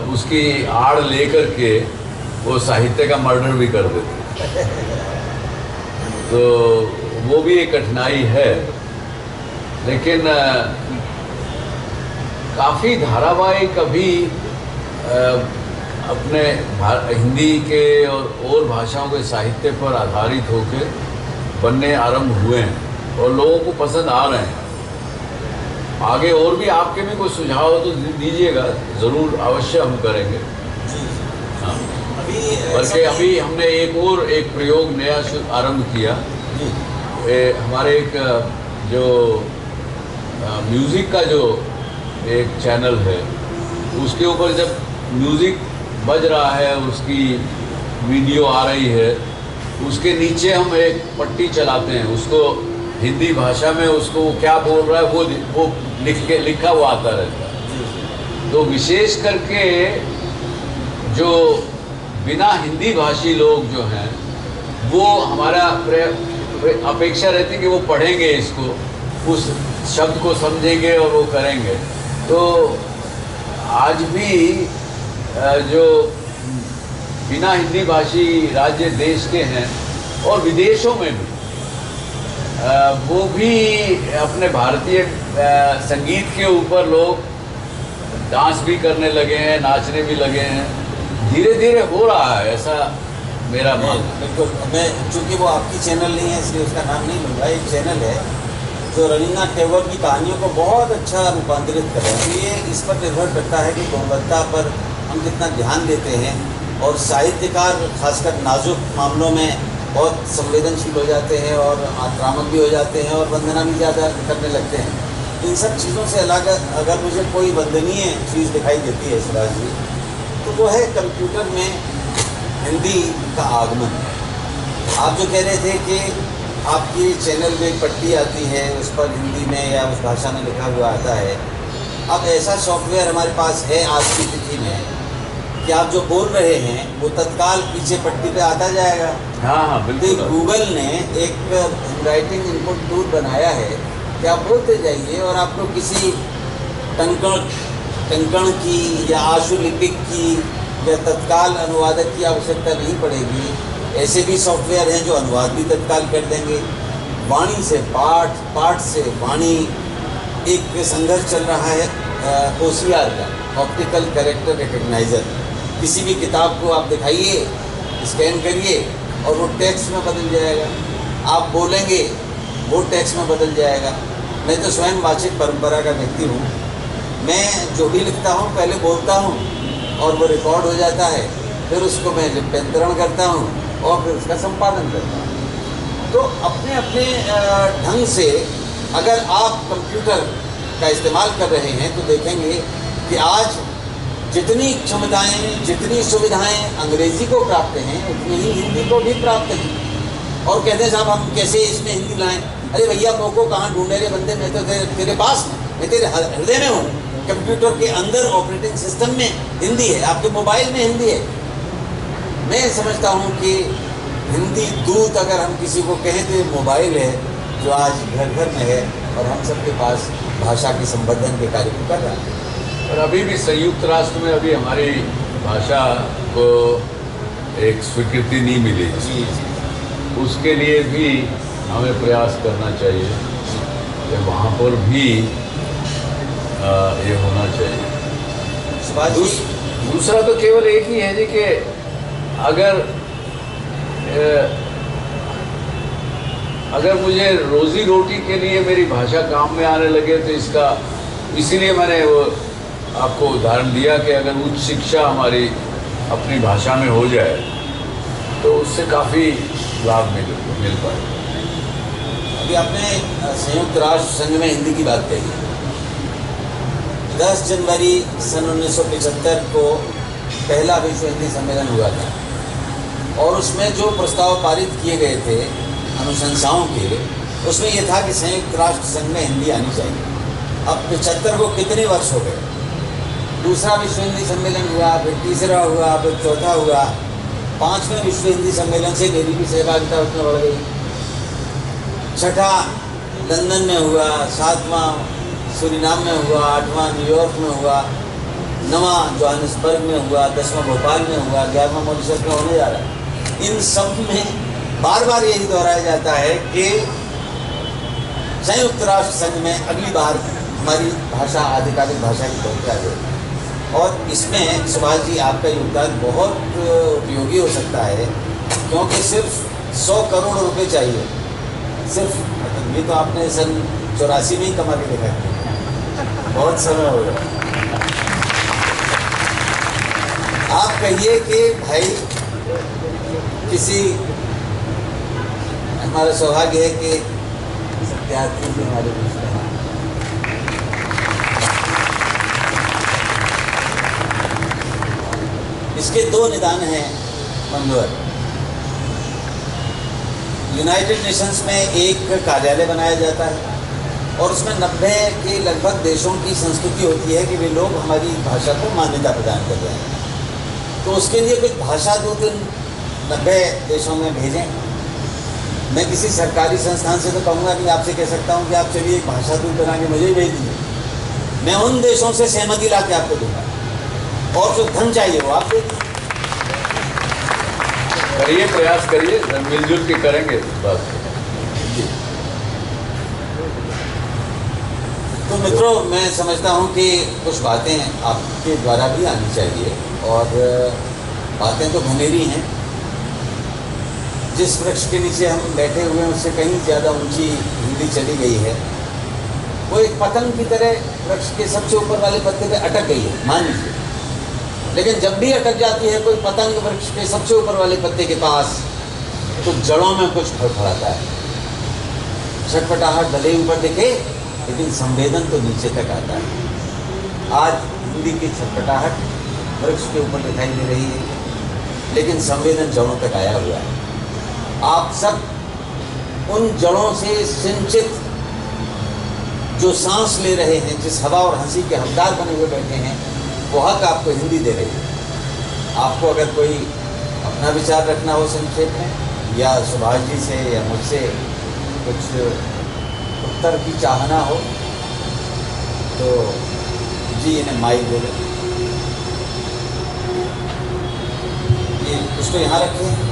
उसकी आड़ लेकर के वो साहित्य का मर्डर भी कर देते। तो वो भी एक कठिनाई है, लेकिन काफ़ी धारावाहिक अभी अपने हिंदी के और भाषाओं के साहित्य पर आधारित होकर बनने आरंभ हुए हैं और लोगों को पसंद आ रहे हैं। आगे और भी आपके भी कोई सुझाव हो तो दीजिएगा, ज़रूर अवश्य हम करेंगे। हाँ, बल्कि अभी हमने एक प्रयोग नया आरंभ किया। हमारे एक जो म्यूज़िक का जो एक चैनल है, उसके ऊपर जब म्यूज़िक बज रहा है, उसकी वीडियो आ रही है, उसके नीचे हम एक पट्टी चलाते हैं, उसको हिंदी भाषा में उसको क्या बोल रहा है वो लिखा हुआ आता रहता है। तो विशेष करके जो बिना हिंदी भाषी लोग जो हैं, वो हमारा अपेक्षा रहती है कि वो पढ़ेंगे इसको, उस शब्द को समझेंगे और वो करेंगे। तो आज भी जो बिना हिंदी भाषी राज्य देश के हैं और विदेशों में भी, वो भी अपने भारतीय संगीत के ऊपर लोग डांस भी करने लगे हैं, नाचने भी लगे हैं। धीरे धीरे हो रहा है, ऐसा मेरा मानना है। बिल्कुल, मैं चूँकि वो आपकी चैनल नहीं है इसलिए उसका नाम नहीं लूँगा। एक चैनल है जो रविन्द्रनाथ टैगोर की कहानियों को बहुत अच्छा रूपांतरित कर रहे हैं। तो ये इस पर निर्भर करता है कि गुणवत्ता पर हम कितना ध्यान देते हैं, और साहित्यकार खासकर नाजुक मामलों में बहुत संवेदनशील हो जाते हैं और आक्रामक भी हो जाते हैं और वंदना भी ज़्यादा करने लगते हैं। इन सब चीज़ों से अलग अगर मुझे कोई वंदनीय चीज़ दिखाई देती है सुभाष जी, वो है कंप्यूटर में हिंदी का आगमन। आप जो कह रहे थे कि आपकी चैनल में एक पट्टी आती है, उस पर हिंदी में या उस भाषा में लिखा हुआ आता है। अब ऐसा सॉफ्टवेयर हमारे पास है आज की तिथि में कि आप जो बोल रहे हैं वो तत्काल पीछे पट्टी पे आता जाएगा। हाँ हाँ तो बिल्कुल। गूगल ने एक राइटिंग इनपुट टूल बनाया है कि आप बोलते जाइए और आपको किसी टंकण की या आशुलिपिक की या तत्काल अनुवादक की आवश्यकता नहीं पड़ेगी। ऐसे भी सॉफ्टवेयर हैं जो अनुवाद भी तत्काल कर देंगे। वाणी से पाठ, पाठ से वाणी, एक संघर्ष चल रहा है OCR का, ऑप्टिकल कैरेक्टर रिकग्नाइजर। किसी भी किताब को आप दिखाइए, स्कैन करिए और वो टेक्स्ट में बदल जाएगा। आप बोलेंगे वो टेक्स्ट में बदल जाएगा। मैं तो स्वयं वाचिक परंपरा का व्यक्ति हूँ। मैं जो भी लिखता हूँ पहले बोलता हूँ और वो रिकॉर्ड हो जाता है, फिर उसको मैं लिप्यंतरण करता हूँ और फिर उसका संपादन करता हूँ। तो अपने अपने ढंग से अगर आप कंप्यूटर का इस्तेमाल कर रहे हैं तो देखेंगे कि आज जितनी क्षमताएं, जितनी सुविधाएं अंग्रेजी को प्राप्त हैं उतनी ही हिंदी को भी प्राप्त हैं। और कहते हैं साहब हम कैसे इसमें हिंदी लाएं? अरे भैया मोको कहाँ ढूंढे रे बंदे, मैं तो तेरे पास, मैं तेरे हृदय में हूँ। कंप्यूटर के अंदर ऑपरेटिंग सिस्टम में हिंदी है, आपके मोबाइल में हिंदी है। मैं समझता हूँ कि हिंदी दूत अगर हम किसी को कहें तो ये मोबाइल है जो आज घर घर में है और हम सबके पास भाषा के संवर्धन के कार्य को कर रहा है। और अभी भी संयुक्त राष्ट्र में अभी हमारी भाषा को एक स्वीकृति नहीं मिली। जी उसके लिए भी हमें प्रयास करना चाहिए कि वहाँ पर भी ये होना चाहिए। सुभाष जी, दूसरा तो केवल एक ही है जी कि अगर मुझे रोजी रोटी के लिए मेरी भाषा काम में आने लगे तो इसका, इसीलिए मैंने वो आपको उदाहरण दिया कि अगर उच्च शिक्षा हमारी अपनी भाषा में हो जाए तो उससे काफ़ी लाभ मिल पाए। अभी आपने संयुक्त राष्ट्र संघ में हिंदी की बात कही। 10 जनवरी सन 1975 को पहला विश्व हिंदी सम्मेलन हुआ था और उसमें जो प्रस्ताव पारित किए गए थे अनुशंसाओं के, उसमें यह था कि संयुक्त राष्ट्र संघ में हिंदी आनी चाहिए। अब 75 को कितने वर्ष हो गए? दूसरा विश्व हिंदी सम्मेलन हुआ, फिर तीसरा हुआ, फिर चौथा हुआ, 5वें विश्व हिंदी सम्मेलन से मेरी भी सहभागिता उसमें बढ़ गई। छठा लंदन में हुआ, 7वां सूरीनाम में हुआ, 8वां न्यूयॉर्क में हुआ, 9वां जोहानिसबर्ग में हुआ, 10वां भोपाल में हुआ, 11वां मॉरिशस में होने जा रहा है। इन सब में बार बार यही दोहराया जाता है कि संयुक्त राष्ट्र संघ में अगली बार हमारी भाषा आधिकारिक भाषा की पहुँचा जाए। और इसमें सुभाष जी आपका योगदान बहुत उपयोगी हो सकता है, क्योंकि सिर्फ 100 करोड़ रुपए चाहिए। सिर्फ ये तो आपने सन 84 में ही कमा के देखा है, बहुत समय हो गया। आप कहिए कि भाई किसी, हमारा सौभाग्य है कि सत्यार्थी भी हमारे बीच में हैं। इसके 2 निदान हैं मनोहर। यूनाइटेड नेशंस में एक कार्यालय बनाया जाता है और उसमें 90 के लगभग देशों की संस्कृति होती है कि वे लोग हमारी भाषा को मान्यता प्रदान कर रहे हैं। तो उसके लिए कुछ भाषा दूत 90 देशों में भेजें। मैं किसी सरकारी संस्थान से तो कहूँगा नहीं, आपसे कह सकता हूँ कि आप चलिए एक भाषा दूत बना के मुझे ही भेज दीजिए। मैं उन देशों से सहमति ला के आपको दूँगा और जो धन चाहिए वो आप दे दीजिए। करिए, प्रयास करिए, मिलजुल के करेंगे बस। तो मित्रों, मैं समझता हूँ कि कुछ बातें आपके द्वारा भी आनी चाहिए और बातें तो घनेरी हैं। जिस वृक्ष के नीचे हम बैठे हुए हैं उससे कहीं ज़्यादा ऊंची हिंदी चली गई है। वो एक पतंग की तरह वृक्ष के सबसे ऊपर वाले पत्ते पे अटक गई है, मान लीजिए। लेकिन जब भी अटक जाती है कोई पतंग वृक्ष के सबसे ऊपर वाले पत्ते के पास, तो जड़ों में कुछ फड़फड़ाता है। छटपटाहट भले ही ऊपर दिखे लेकिन संवेदन तो नीचे तक आता है। आज हिंदी की छटपटाहट वृक्ष के ऊपर दिखाई दे रही है, लेकिन संवेदन जड़ों तक आया हुआ है। आप सब उन जड़ों से सिंचित जो सांस ले रहे हैं, जिस हवा और हंसी के हकदार बने हुए बैठे हैं, वो हक आपको हिंदी दे रही है। आपको अगर कोई अपना विचार रखना हो संक्षेप में, या सुभाष जी से या मुझसे कुछ उत्तर की चाहना हो, तो जी इन्हें माइक दे दें। ये उसको यहाँ रखें।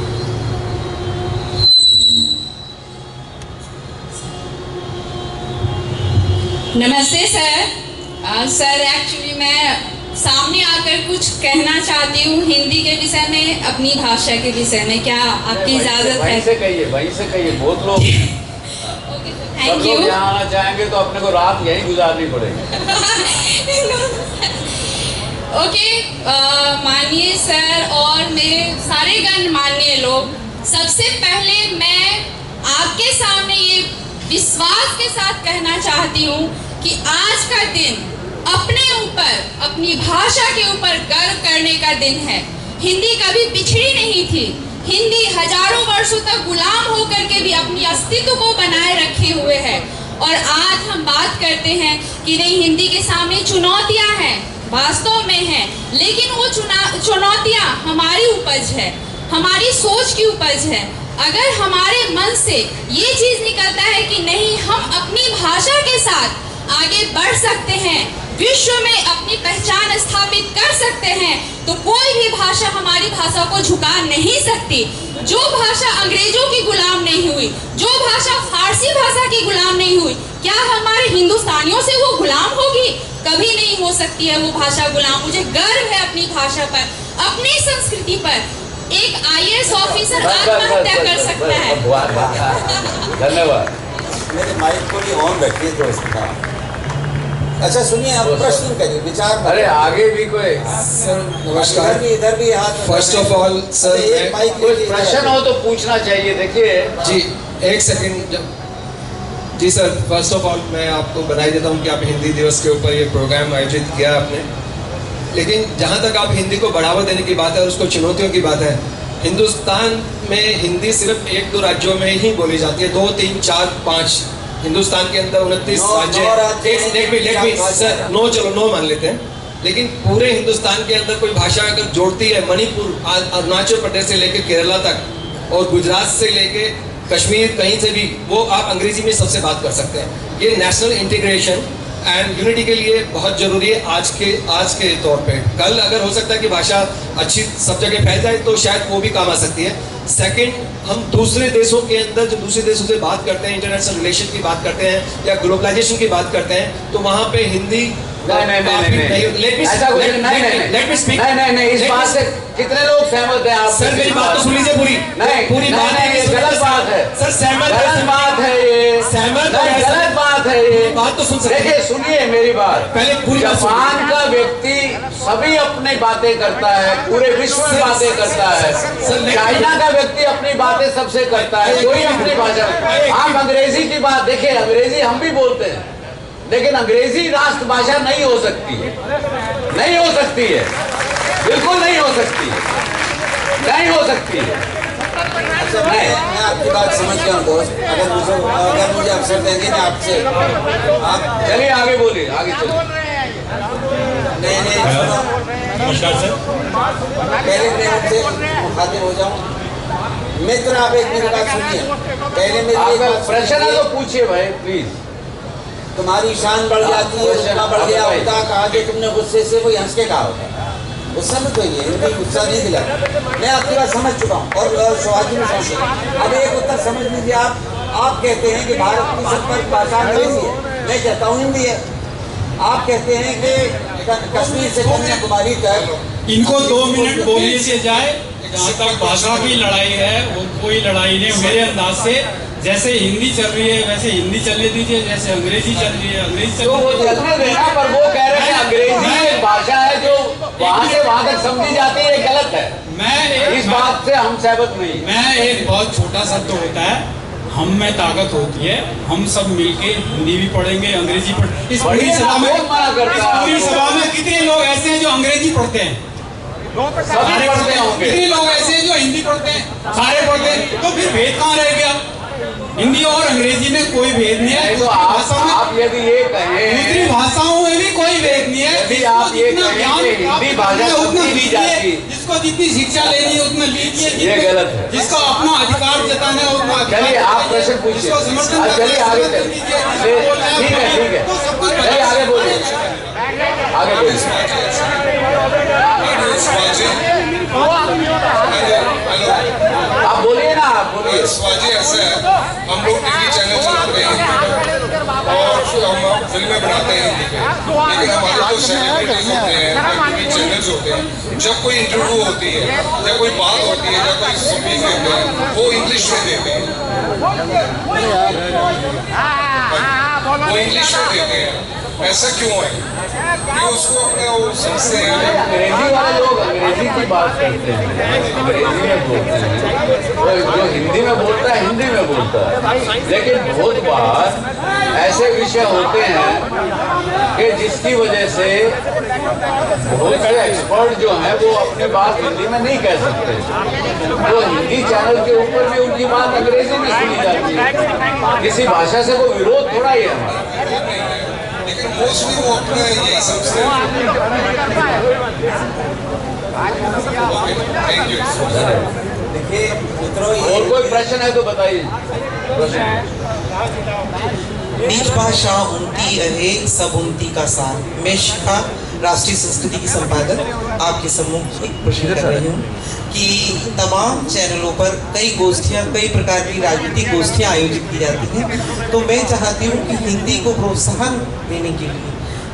नमस्ते सर। सर एक्चुअली मैं सामने आकर कुछ कहना चाहती हूँ हिंदी के विषय में, अपनी भाषा के विषय में। क्या आपकी इजाज़त है? वहीं से कहिए। बहुत लोग थैंक यू। यहाँ आना चाहेंगे तो अपने को रात यहीं गुजारनी पड़ेगी। ओके, माननीय सर और मेरे सारे गणमान्य लोग, सबसे पहले मैं आपके सामने ये विश्वास के साथ कहना चाहती हूँ कि आज का दिन अपने ऊपर, अपनी भाषा के ऊपर गर्व करने का दिन है। हिंदी कभी पिछड़ी नहीं थी। हिंदी हजारों वर्षों तक गुलाम होकर के भी अपनी अस्तित्व को बनाए रखे हुए है। और आज हम बात करते हैं कि नहीं, हिंदी के सामने चुनौतियां हैं, वास्तव में हैं, लेकिन वो चुनौतियां हमारी उपज है, हमारी सोच की उपज है। अगर हमारे मन से ये चीज निकलता है कि नहीं, हम अपनी भाषा के साथ आगे बढ़ सकते हैं, विश्व में अपनी पहचान स्थापित कर सकते हैं, तो कोई भी भाषा हमारी भाषा को झुका नहीं सकती। जो भाषा अंग्रेजों की गुलाम नहीं हुई, जो भाषा फारसी भाषा की गुलाम नहीं हुई, क्या हमारे हिंदुस्तानियों से वो गुलाम होगी? कभी नहीं हो सकती है वो भाषा गुलाम। मुझे गर्व है अपनी भाषा पर, अपनी संस्कृति पर। एक IAS ऑफिसर आत्महत्या कर सकता है। धन्यवाद। मेरे माइक को भी ऑन रखिए दोस्त। अच्छा सुनिए, आप प्रश्न करिए, विचार। अरे आगे भी कोई सर नमस्कार। इधर भी हाथ। फर्स्ट ऑफ ऑल सर, कोई प्रश्न हो तो पूछना चाहिए। देखिए जी एक सेकंड। जी सर, फर्स्ट ऑफ ऑल मैं आपको बधाई देता हूँ कि आप हिंदी दिवस के ऊपर ये प्रोग्राम आयोजित किया आपने। लेकिन जहाँ तक आप हिंदी को बढ़ावा देने की बात है और उसको चुनौतियों की बात है, हिंदुस्तान में हिंदी सिर्फ 1-2 राज्यों में ही बोली जाती है। 2, 3, 4, 5 हिंदुस्तान के अंदर 29 राज्य। सर नो मान लेते हैं, लेकिन पूरे हिंदुस्तान के अंदर कोई भाषा अगर जोड़ती है, मणिपुर, अरुणाचल प्रदेश से लेकर केरला तक और गुजरात से लेके कश्मीर, कहीं से भी, वो आप अंग्रेजी में सबसे बात कर सकते हैं। ये नेशनल इंटीग्रेशन एंड यूनिटी के लिए बहुत जरूरी है आज के तौर पे। कल अगर हो सकता है कि भाषा अच्छी सब जगह फैल जाए तो शायद वो भी काम आ सकती है। सेकंड, हम दूसरे देशों के अंदर जो दूसरे देशों से बात करते हैं, इंटरनेशनल रिलेशन की बात करते हैं या ग्लोबलाइजेशन की बात करते हैं, तो वहाँ पे हिंदी इस बात से कितने लोग सहमत हैं? आप सर मेरी बात तो सुन लीजिए पूरी। पूरी बात है, गलत बात है सर। सहमत बात है ये, गलत बात है ये। बात तो सुन सकते हैं। देखिए सुनिए मेरी बात। पहले पूरी बात सुनिए। जापान का व्यक्ति सभी अपनी बातें करता है, पूरे विश्व में बातें करता है। चाइना का व्यक्ति अपनी बातें सबसे करता है, कोई अपनी भाषा। आप अंग्रेजी की बात देखिए, अंग्रेजी हम भी बोलते हैं, लेकिन अंग्रेजी राष्ट्रभाषा नहीं हो सकती है, नहीं हो सकती है, बिल्कुल नहीं हो सकती है, नहीं हो सकती है। अच्छा, मैं आपकी बात समझ गया हूँ दोस्त। अगर मुझे अवसर देंगे ना आपसे, आप चलिए आगे बोलिए, आगे चलिए। नहीं नमस्कार सर। पहले मैं आपसे मुखातिब हो जाऊँ। मित्र, आप एक मेरी बात सुनिए। पहले मेरी आपका प्रश्न है तो पूछिए भाई प्लीज। तुम्हारी शान बढ़ जाती है, गुस्सा बढ़ गया होता, कहा कि तुमने गुस्से से कोई हंस के कहा होता। गुस्सा में कोई नहीं, गुस्सा नहीं दिला। मैं आपकी बात समझ चुका हूँ और शिवाजी में समझ। अब एक उत्तर समझ लीजिए। आप कहते हैं कि भारत की संपर्क भाषा अंग्रेजी है, मैं कहता हूँ हिंदी है। आप कहते हैं कि कश्मीर से कन्याकुमारी तक। इनको 2 मिनट बोलने से जाए। जहाँ तक भाषा की लड़ाई है, वो कोई लड़ाई नहीं। मेरे अंदाज से जैसे हिंदी चल रही है वैसे हिंदी चलने दीजिए, जैसे अंग्रेजी चल रही है अंग्रेजी तो वो चलने देना, पर वो कह रहे हैं अंग्रेजी एक भाषा है जो वहाँ से वहाँ तक समझी जाती है, गलत है। मैं इस बात से हम सहमत नहीं। मैं एक बहुत छोटा शब्द होता है, हम में ताकत होती है। हम सब मिलके हिंदी भी पढ़ेंगे, अंग्रेजी इस पूरी सभा में कितने लोग ऐसे हैं जो अंग्रेजी पढ़ते हैं? सभी पढ़ते होंगे। कितने लोग ऐसे हैं जो हिंदी पढ़ते हैं? सारे पढ़ते हैं। तो फिर भेद कहाँ रह गया? हिंदी और अंग्रेजी में कोई भेद नहीं है। तो आप यदि ये कहें, दूसरी भाषाओं में भी कोई भेद नहीं है। यदि आप ये कहें कि हिंदी भाषा उतना दी जाती, जिसको जितनी शिक्षा लेनी है उतना लीजिए। ये गलत है। जिसको अपना अधिकार जताना है उतना। चलिए आप प्रश्न पूछिए। चलिए आगे चलिए। ठीक है चलिए आगे बोलिए, आगे बोलिए। आप बोलिए ना, आप बोलिए। स्वाजी ऐसा है, हम लोग टीवी चैनल चलाते हैं और हम फिल्में बनाते हैं हिंदी पे, लेकिन हमारे जो सेलिब्रिटीज होते हैं या टीवी चैनल्स होते हैं, जब कोई इंटरव्यू होती है या कोई बात होती है या कोई स्पीच देते हैं वो इंग्लिश में देते हैं, वो इंग्लिश में देते हैं। ऐसा क्यों है? कि उसको अपने वो समझते हैं। अंग्रेजी वाले लोग अंग्रेजी की बात करते हैं, अंग्रेजी में बोलते हैं, और जो हिंदी में बोलता है हिंदी में बोलता है। लेकिन बहुत बार ऐसे विषय होते हैं कि जिसकी वजह से बहुत से एक्सपर्ट जो हैं वो अपनी बात हिंदी में नहीं कह सकते, तो हिंदी चैनल के ऊपर भी उनकी बात अंग्रेजी में सुनी जाती है। किसी भाषा से वो विरोध थोड़ा ही है हमारा, लेकिन मोस्टली वो अपने यही समझते हैं। Thank you. देखिए मित्रों, और कोई प्रश्न है तो बताइए। निज भाषा उनती रहे सब उनती का सार। मैं शिखा राष्ट्रीय संस्कृति की संपादक आपके सम्मुख एक प्रश्न कर रही हूँ कि तमाम चैनलों पर कई गोष्ठियाँ, कई प्रकार की राजनीतिक गोष्ठियाँ आयोजित की जाती हैं, तो मैं चाहती हूँ कि हिंदी को प्रोत्साहन देने के लिए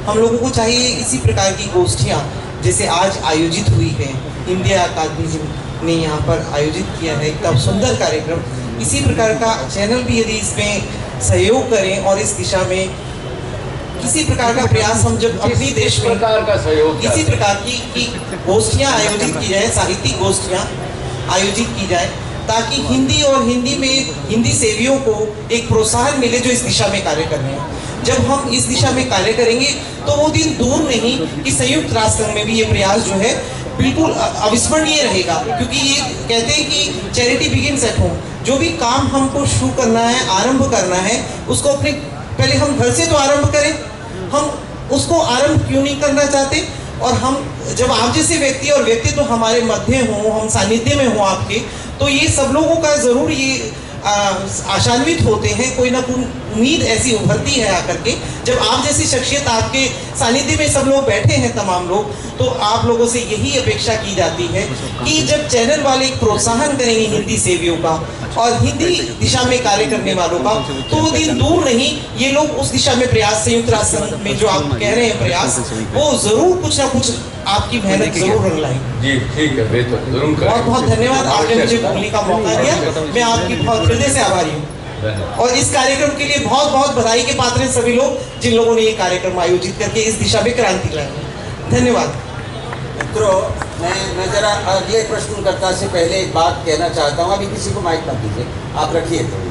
हम लोगों को चाहिए इसी प्रकार की गोष्ठियाँ जैसे आज आयोजित हुई है, हिंदी अकादमी जी ने यहाँ पर आयोजित किया है एकदम सुंदर कार्यक्रम। इसी प्रकार का चैनल भी यदि इसमें सहयोग करें और इस दिशा में किसी प्रकार का प्रयास हम जब अपनी देश में प्रकार का सहयोग इसी प्रकार की गोष्ठियाँ आयोजित की जाए, साहित्यिक गोष्ठियाँ आयोजित की जाए, ताकि हिंदी और हिंदी में हिंदी सेवियों को एक प्रोत्साहन मिले जो इस दिशा में कार्य कर रहे हैं। जब हम इस दिशा में कार्य करेंगे तो वो दिन दूर नहीं कि संयुक्त राष्ट्र संघ में भी ये प्रयास जो है बिल्कुल अविस्मरणीय रहेगा, क्योंकि ये कहते हैं कि चैरिटी बिगिंस एट होम। जो भी काम हमको शुरू करना है, आरंभ करना है, उसको अपने पहले हम घर से तो आरंभ करें। हम उसको आरंभ क्यों नहीं करना चाहते? और हम जब आप जैसे व्यक्ति और व्यक्ति तो हमारे मध्य हों, हम सानिध्य में हों आपके, तो ये सब लोगों का ज़रूर ये आशान्वित होते हैं, कोई ना कोई उम्मीद ऐसी उभरती है आकर के। जब आप जैसी शख्सियत आपके सानिध्य में सब लोग बैठे हैं तमाम लोग, तो आप लोगों से यही अपेक्षा की जाती है कि जब चैनल वाले एक प्रोत्साहन करेंगे हिंदी सेवियों का और हिंदी दिशा में कार्य करने वालों का, तो वो दिन दूर नहीं ये लोग उस दिशा में प्रयास, संयुक्त राष्ट्र संघ में जो आप कह रहे हैं प्रयास, वो जरूर कुछ ना कुछ आपकी मेहनत जरूर रंग लाएगी। जी ठीक है, बेहतर जरूर करें। बहुत बहुत धन्यवाद, आपने मुझे बोलने का मौका दिया, मैं आपकी बहुत हृदय से आभारी हूँ। और इस कार्यक्रम के लिए बहुत बहुत बधाई के पात्र हैं सभी लोग जिन लोगों ने ये कार्यक्रम आयोजित करके इस दिशा में क्रांति लाई। धन्यवाद। मित्रों, मैं जरा अगले प्रश्नकर्ता से पहले एक बात कहना चाहता हूँ। अभी किसी को माइक मत दीजिए, आप रखिए थोड़ी।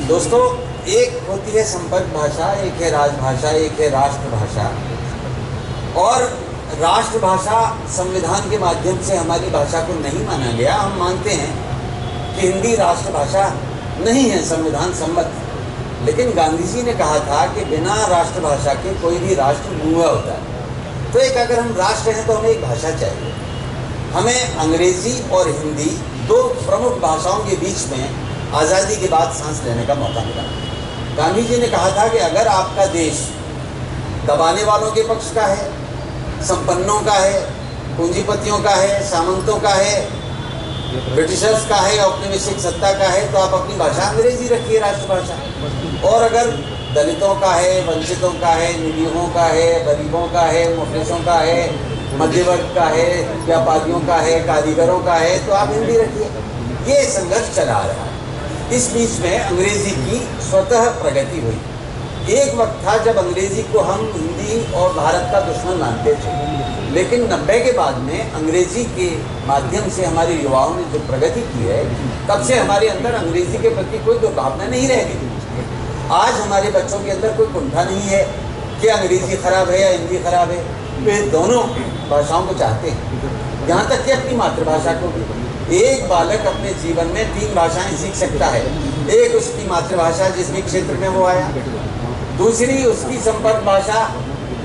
दोस्तों, एक होती है संपर्क भाषा, एक है राजभाषा, एक है राष्ट्रभाषा। और राष्ट्रभाषा संविधान के माध्यम से हमारी भाषा को नहीं माना गया। हम मानते हैं कि हिंदी राष्ट्रभाषा नहीं है, संविधान सम्मत है। लेकिन गांधी जी ने कहा था कि बिना राष्ट्रभाषा के कोई भी राष्ट्र गूंगा होता है। तो एक अगर हम राष्ट्र हैं तो हमें एक भाषा चाहिए। हमें अंग्रेजी और हिंदी दो प्रमुख भाषाओं के बीच में आज़ादी के बाद सांस लेने का मौका मिला। गांधी जी ने कहा था कि अगर आपका देश दबाने वालों के पक्ष का है, संपन्नों का है, पूंजीपतियों का है, सामंतों का है, ब्रिटिशर्स का है, औपनिवेशिक सत्ता का है, तो आप अपनी भाषा अंग्रेजी रखिए राष्ट्रभाषा। और अगर दलितों का है, वंचितों का है, निरीहों का है, गरीबों का है, मुफलिसों का है, मध्य वर्ग का है, व्यापारियों का है, कारीगरों का है, तो आप हिंदी रखिए। ये संघर्ष चला रहा है। इस बीच में अंग्रेजी की स्वतः प्रगति हुई। एक वक्त था जब अंग्रेजी को हम हिंदी और भारत का दुश्मन मानते थे, लेकिन 90 के बाद में अंग्रेजी के माध्यम से हमारे युवाओं ने जो प्रगति की है, तब से हमारे अंदर अंग्रेजी के प्रति कोई दुर्भावना नहीं रह गई। आज हमारे बच्चों के अंदर कोई कुंठा नहीं है कि अंग्रेजी खराब है या हिंदी खराब है। वे दोनों भाषाओं को चाहते हैं, यहाँ तक कि अपनी मातृभाषा को भी। एक बालक अपने जीवन में 3 भाषाएं सीख सकता है। एक उसकी मातृभाषा जिस भी क्षेत्र में वो आया, दूसरी उसकी संपर्क भाषा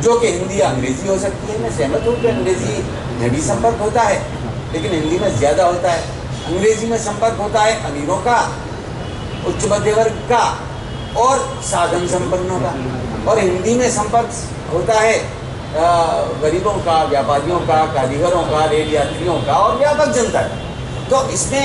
जो कि हिंदी या अंग्रेजी हो सकती है। मैं सहमत हूँ कि अंग्रेजी में भी संपर्क होता है, लेकिन हिंदी में ज़्यादा होता है। अंग्रेजी में संपर्क होता है अमीरों का, उच्च मध्य वर्ग का और साधन संपन्नों का, और हिंदी में संपर्क होता है गरीबों का, व्यापारियों का, कारीगरों का, रेल यात्रियों का और व्यापक जनता का। तो इसमें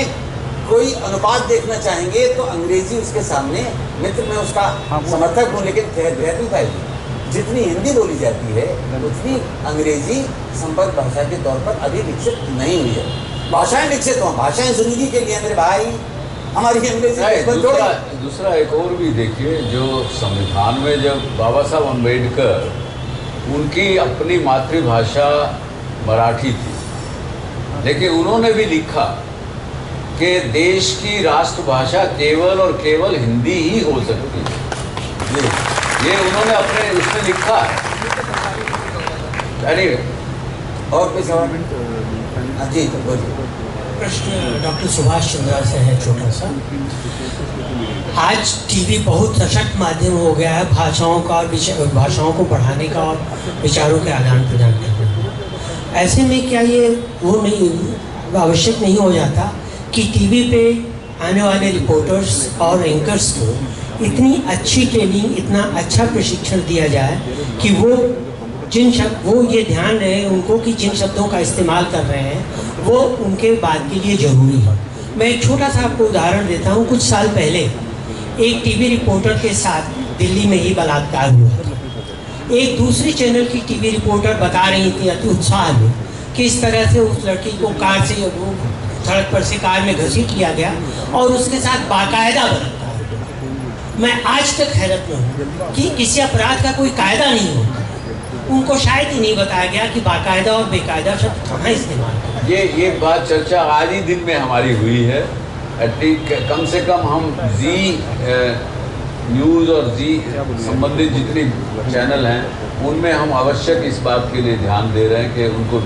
कोई अनुपात देखना चाहेंगे तो अंग्रेजी उसके सामने मित्र में उसका समर्थक हूँ, लेकिन खैर पाएगी। जितनी हिंदी बोली जाती है उतनी अंग्रेजी संपर्क भाषा के तौर पर अभी विकसित नहीं हुई है। भाषाएं विकसित हों, भाषाएं जिंदगी के लिए मेरे भाई, हमारी अंग्रेजी। दूसरा एक और भी देखिए, जो संविधान में जब बाबा साहब अम्बेडकर, उनकी अपनी मातृभाषा मराठी थी, लेकिन उन्होंने भी लिखा कि देश की राष्ट्रभाषा केवल और केवल हिंदी ही हो सकती है। ये उन्होंने अपने उसमें लिखा है। और कुछ और? जी तो बोलिए। प्रश्न डॉक्टर सुभाष चंद्रा से है छोटा सा। आज टीवी बहुत सशक्त माध्यम हो गया है भाषाओं का और भाषाओं को बढ़ाने का और विचारों के आदान प्रदान करने का। ऐसे में क्या ये वो नहीं आवश्यक नहीं हो जाता कि टीवी पे आने वाले रिपोर्टर्स और एंकर्स को इतनी अच्छी ट्रेनिंग, इतना अच्छा प्रशिक्षण दिया जाए कि वो ये ध्यान रहे उनको कि जिन शब्दों का इस्तेमाल कर रहे हैं वो उनके बात के लिए ज़रूरी है। मैं एक छोटा सा आपको उदाहरण देता हूँ। कुछ साल पहले एक टीवी रिपोर्टर के साथ दिल्ली में ही बलात्कार हुआ। एक दूसरी चैनल की टीवी रिपोर्टर बता रही थी अति उत्साह में कि इस तरह से उस लड़की को कार से वो सड़क पर से कार में घसीट लिया गया और उसके साथ बाकायदा बलात्कार। मैं आज तक हैरत में हूँ कि किसी अपराध का कोई कायदा नहीं होता। उनको शायद ही नहीं बताया गया कि बाकायदा और बेकायदा शब्द कहाँ इस्तेमाल। ये बात चर्चा आज ही दिन में हमारी हुई है। कम से कम हम जी न्यूज़ और जी संबंधित जितनी चैनल हैं उनमें हम आवश्यक इस बात के लिए ध्यान दे रहे हैं कि उनको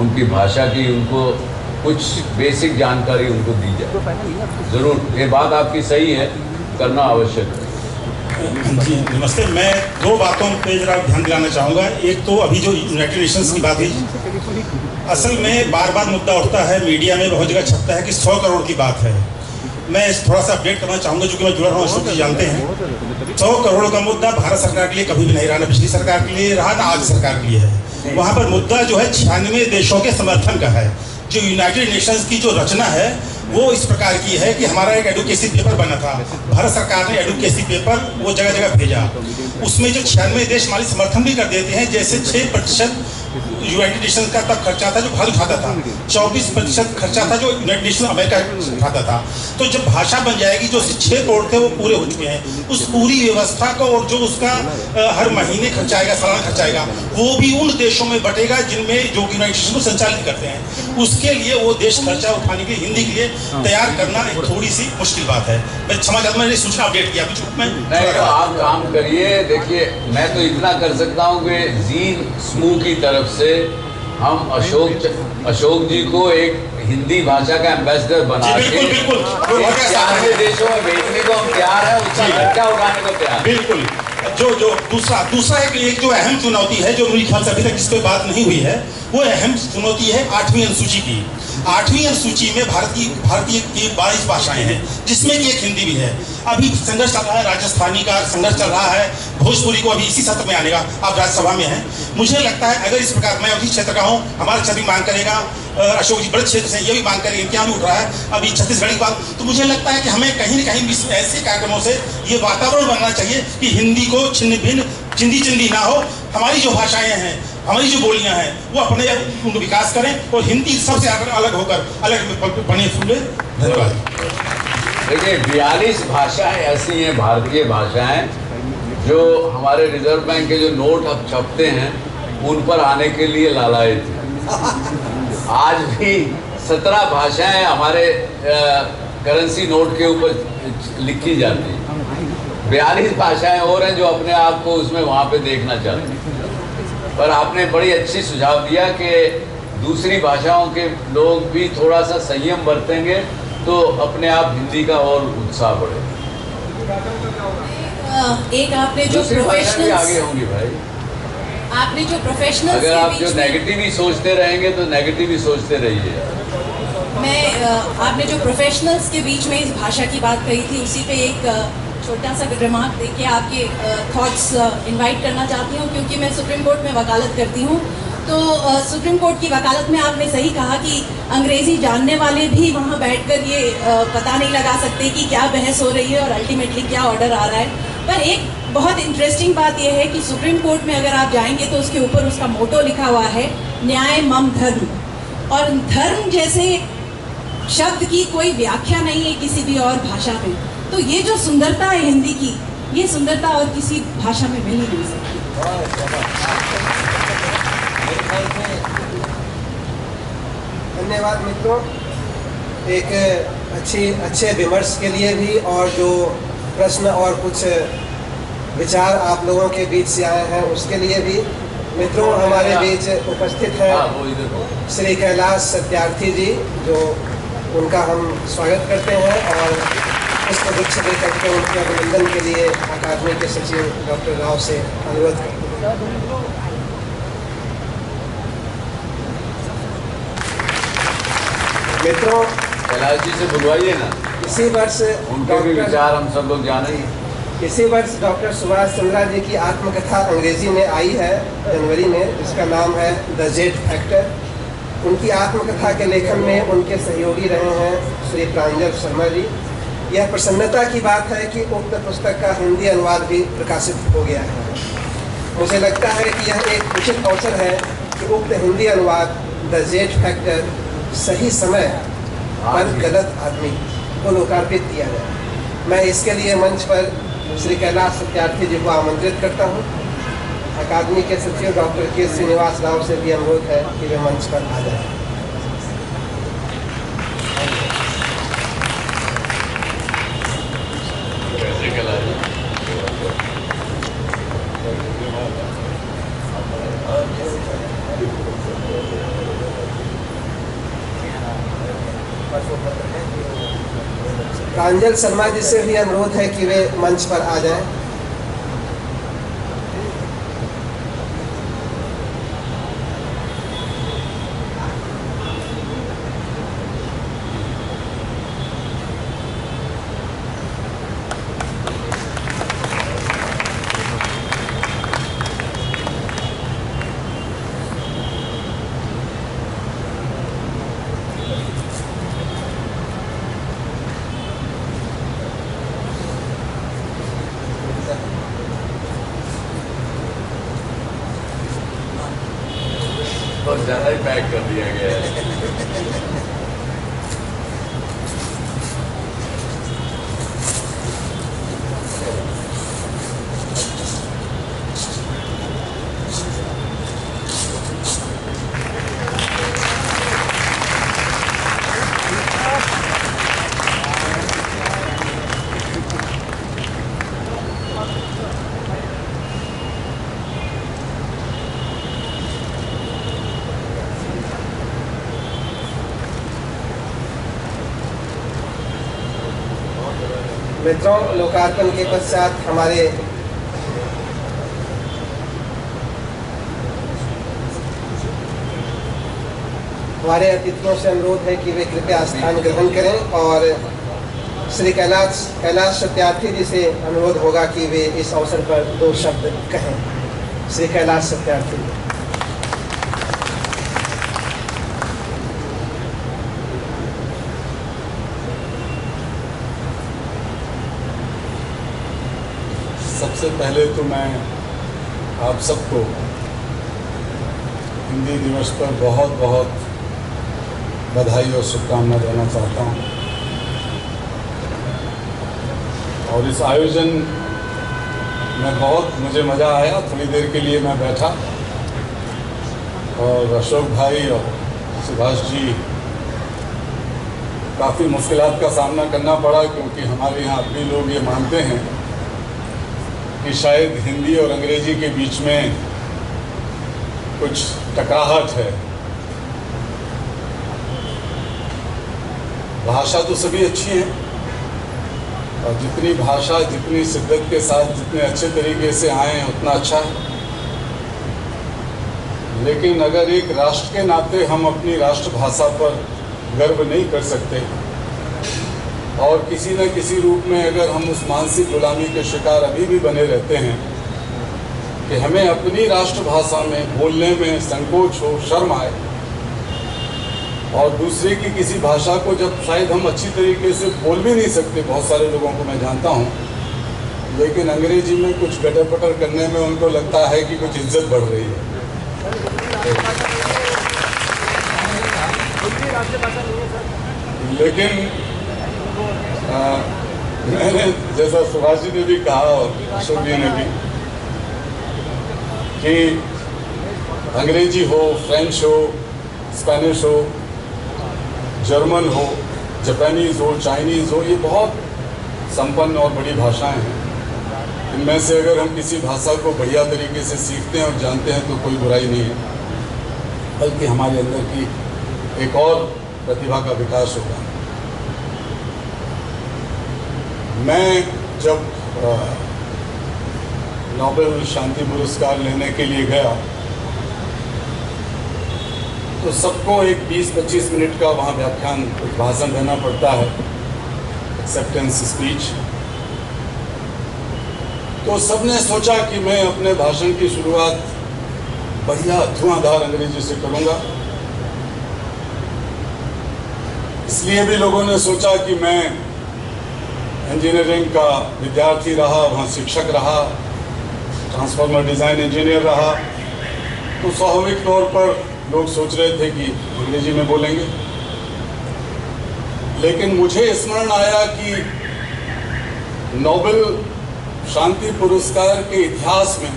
उनकी भाषा की उनको कुछ बेसिक जानकारी उनको दी जाए। ज़रूर, ये बात आपकी सही है, करना आवश्यक है। जी नमस्ते। मैं 2 बातों पे जरा ध्यान दिलाना चाहूँगा। एक तो अभी जो यूनाइटेड नेशंस की बात हुई, असल में बार बार मुद्दा उठता है, मीडिया में बहुत जगह छपता है कि 100 करोड़ की बात है। मैं थोड़ा सा अपडेट करना चाहूँगा, क्योंकि मैं जुड़ा रहा हूँ, अशोक जी जानते हैं 100 करोड़ का मुद्दा भारत सरकार के लिए कभी भी नहीं रहा, ना पिछली सरकार के लिए रहा, ना आज सरकार के लिए है। वहाँ पर मुद्दा जो है 96 देशों के समर्थन का है। जो यूनाइटेड नेशंस की जो रचना है वो इस प्रकार की है कि हमारा एक एडुकेसी पेपर बना था, भारत सरकार ने एडुकेसी पेपर वो जगह जगह भेजा। उसमें जो 96 देश हमारी समर्थन भी कर देते हैं, जैसे 6% यूनाइटेड नेशंस का तब खर्चा था जो भारत उठाता था, 24% खर्चा था जो यूनाइटेड नेशंस अमेरिका उठाता था। तो जब भाषा बन जाएगी, जो 6 करोड़ थे वो पूरे हो चुके हैं, उस पूरी व्यवस्था को और जो उसका हर महीने खर्चा आएगा, सालाना खर्चा आएगा, वो भी उन देशों में बटेगा जिनमें जो यूनाइटेड नेशंस को संचालित करते हैं। उसके लिए वो देश खर्चा उठाने के लिए हिंदी के लिए तैयार करना एक थोड़ी सी मुश्किल बात है। मैं क्षमा चाहता हूं, मैंने सूचना अपडेट किया नहीं, तो आप काम करिए। देखिए, मैं तो इतना कर सकता हूं कि जी समूह की तरफ से हम अशोक जी को एक हिंदी भाषा का एम्बेसडर बना के 4 देशों में भेजने को हम तैयार हैं, उसका खर्चा उठाने को तैयार। बिल्कुल। जो दूसरा एक जो अहम चुनौती है, जो मेरे ख्याल से अभी तक जिस पर बात नहीं हुई है, वो अहम चुनौती है 8वीं अनुसूची की। 8वीं अनुसूची में भारतीय की 22 भाषाएं हैं, जिसमें कि एक हिंदी भी है। अभी संघर्ष चल रहा है, राजस्थानी का संघर्ष चल रहा है, भोजपुरी को अभी इसी सत्र में आने का, आप राज्यसभा में हैं। मुझे लगता है अगर इस प्रकार, मैं अभी क्षेत्र का हूँ, हमारा क्षेत्र भी मांग करेगा, अशोक जी बड़े क्षेत्र से ये भी मांग करेंगे, क्या भी उठ रहा है अभी छत्तीसगढ़ की बात। तो मुझे लगता है कि हमें कहीं न कहीं ऐसे कार्यक्रमों से ये वातावरण बनना चाहिए कि हिंदी को छिन्न भिन्न, चिंदी ना हो। हमारी जो भाषाएं हैं, हमारी जो बोलियां हैं, वो अपने उनको विकास करें और हिंदी सबसे अलग होकर अलग बने फूले। धन्यवाद। देखिए, 42 भाषाएं ऐसी हैं, भारतीय भाषाएं, जो हमारे रिजर्व बैंक के जो नोट अब छपते हैं उन पर आने के लिए लालायित थे। आज भी 17 भाषाएं हमारे करेंसी नोट के ऊपर लिखी जाती हैं। 42 भाषाएं और हैं जो अपने आप को उसमें वहाँ पे देखना चाहते हैं। पर आपने बड़ी अच्छी सुझाव दिया कि दूसरी भाषाओं के लोग भी थोड़ा सा संयम बरतेंगे तो अपने आप हिंदी का और उत्साह बढ़ेगा। एक आपने जो प्रोफेशनल आगे होंगी भाई, आपने जो प्रोफेशनल, अगर आप जो नेगेटिव ही सोचते रहेंगे तो नेगेटिव ही सोचते रहिए। आपने जो प्रोफेशनल्स के बीच में इस भाषा की बात कही थी, उसी पे एक छोटा सा रिमार्क देके आपके थॉट्स इनवाइट करना चाहती हूँ, क्योंकि मैं सुप्रीम कोर्ट में वकालत करती हूँ। तो सुप्रीम कोर्ट की वकालत में आपने सही कहा कि अंग्रेज़ी जानने वाले भी वहाँ बैठकर ये पता नहीं लगा सकते कि क्या बहस हो रही है और अल्टीमेटली क्या ऑर्डर आ रहा है। पर एक बहुत इंटरेस्टिंग बात यह है कि सुप्रीम कोर्ट में अगर आप जाएंगे तो उसके ऊपर उसका मोटो लिखा हुआ है, न्याय मम धर्म, और धर्म जैसे शब्द की कोई व्याख्या नहीं है किसी भी और भाषा में। तो ये जो सुंदरता है हिंदी की, ये सुंदरता और किसी भाषा में मिल ही नहीं सकती। धन्यवाद मित्रों, एक अच्छे विमर्श के लिए भी, और जो प्रश्न और कुछ विचार आप लोगों के बीच से आए हैं उसके लिए भी। मित्रों, हमारे बीच उपस्थित हैं श्री कैलाश सत्यार्थी जी, जो उनका हम स्वागत करते हैं और पुष्पगुच्छ देकर के उनके अभिनंदन के लिए अकादमी के सचिव डॉक्टर राव से अनुरोध करते हैं। मित्रों, कैलाश जी से बुलवाइए ना, इसी वर्ष उनके भी विचार हम सब लोग जाने। इसी वर्ष डॉक्टर सुभाष चंद्रा जी की आत्मकथा अंग्रेजी में आई है जनवरी में, जिसका नाम है द जेट फैक्टर। उनकी आत्मकथा के लेखन में उनके सहयोगी रहे हैं श्री प्रांजल शर्मा जी। यह प्रसन्नता की बात है कि उक्त पुस्तक का हिंदी अनुवाद भी प्रकाशित हो गया है। मुझे लगता है कि यह एक उचित अवसर है कि उक्त हिंदी अनुवाद द जेट फैक्टर सही समय पर गलत आदमी को लोकार्पित किया जाए। मैं इसके लिए मंच पर श्री कैलाश सत्यार्थी जी को आमंत्रित करता हूँ। अकादमी के सचिव डॉक्टर के श्रीनिवास राव से भी अनुरोध है कि वे मंच पर आ जाए। प्रांजल शर्मा जी से भी अनुरोध है कि वे मंच पर आ जाएं। बहुत ज़्यादा ही पैक कर दिया गया है। मित्रों, लोकार्पण के पश्चात हमारे अतिथियों से अनुरोध है कि वे कृपया स्थान ग्रहण करें और श्री कैलाश सत्यार्थी जी से अनुरोध होगा कि वे इस अवसर पर 2 शब्द कहें। श्री कैलाश सत्यार्थी जी। सबसे पहले तो मैं आप सबको हिंदी दिवस पर बहुत बहुत बधाई और शुभकामना देना चाहता हूँ। और इस आयोजन में बहुत मुझे मज़ा आया। थोड़ी देर के लिए मैं बैठा और अशोक भाई और सुभाष जी, काफ़ी मुश्किलात का सामना करना पड़ा, क्योंकि हमारे यहाँ अब भी लोग ये मानते हैं कि शायद हिंदी और अंग्रेजी के बीच में कुछ टकराहट है। भाषा तो सभी अच्छी है, और जितनी भाषा जितनी शिद्दत के साथ जितने अच्छे तरीके से आए उतना अच्छा है। लेकिन अगर एक राष्ट्र के नाते हम अपनी राष्ट्रभाषा पर गर्व नहीं कर सकते और किसी न किसी रूप में अगर हम उस मानसिक गुलामी के शिकार अभी भी बने रहते हैं कि हमें अपनी राष्ट्रभाषा में बोलने में संकोच हो, शर्म आए, और दूसरे की किसी भाषा को जब शायद हम अच्छी तरीके से बोल भी नहीं सकते, बहुत सारे लोगों को मैं जानता हूँ, लेकिन अंग्रेजी में कुछ गटर पटर करने में उनको लगता है कि कुछ इज्जत बढ़ रही है। लेकिन मैंने, जैसा सुभाष जी ने भी कहा और अशोक जी ने भी, कि अंग्रेजी हो, फ्रेंच हो, स्पेनिश हो, जर्मन हो, जापानीज़ हो, चाइनीज़ हो, ये बहुत संपन्न और बड़ी भाषाएं हैं। इनमें से अगर हम किसी भाषा को बढ़िया तरीके से सीखते हैं और जानते हैं तो कोई बुराई नहीं है, बल्कि हमारे अंदर की एक और प्रतिभा का विकास होगा। मैं जब नोबेल शांति पुरस्कार लेने के लिए गया तो सबको एक 20-25 मिनट का वहाँ व्याख्यान, भाषण देना पड़ता है, एक्सेप्टेंस स्पीच। तो सबने सोचा कि मैं अपने भाषण की शुरुआत बढ़िया धुआंधार अंग्रेजी से करूँगा। इसलिए भी लोगों ने सोचा कि मैं इंजीनियरिंग का विद्यार्थी रहा, वहाँ शिक्षक रहा, ट्रांसफार्मर डिज़ाइन इंजीनियर रहा, तो स्वाभाविक तौर पर लोग सोच रहे थे कि अंग्रेजी में बोलेंगे। लेकिन मुझे स्मरण आया कि नोबेल शांति पुरस्कार के इतिहास में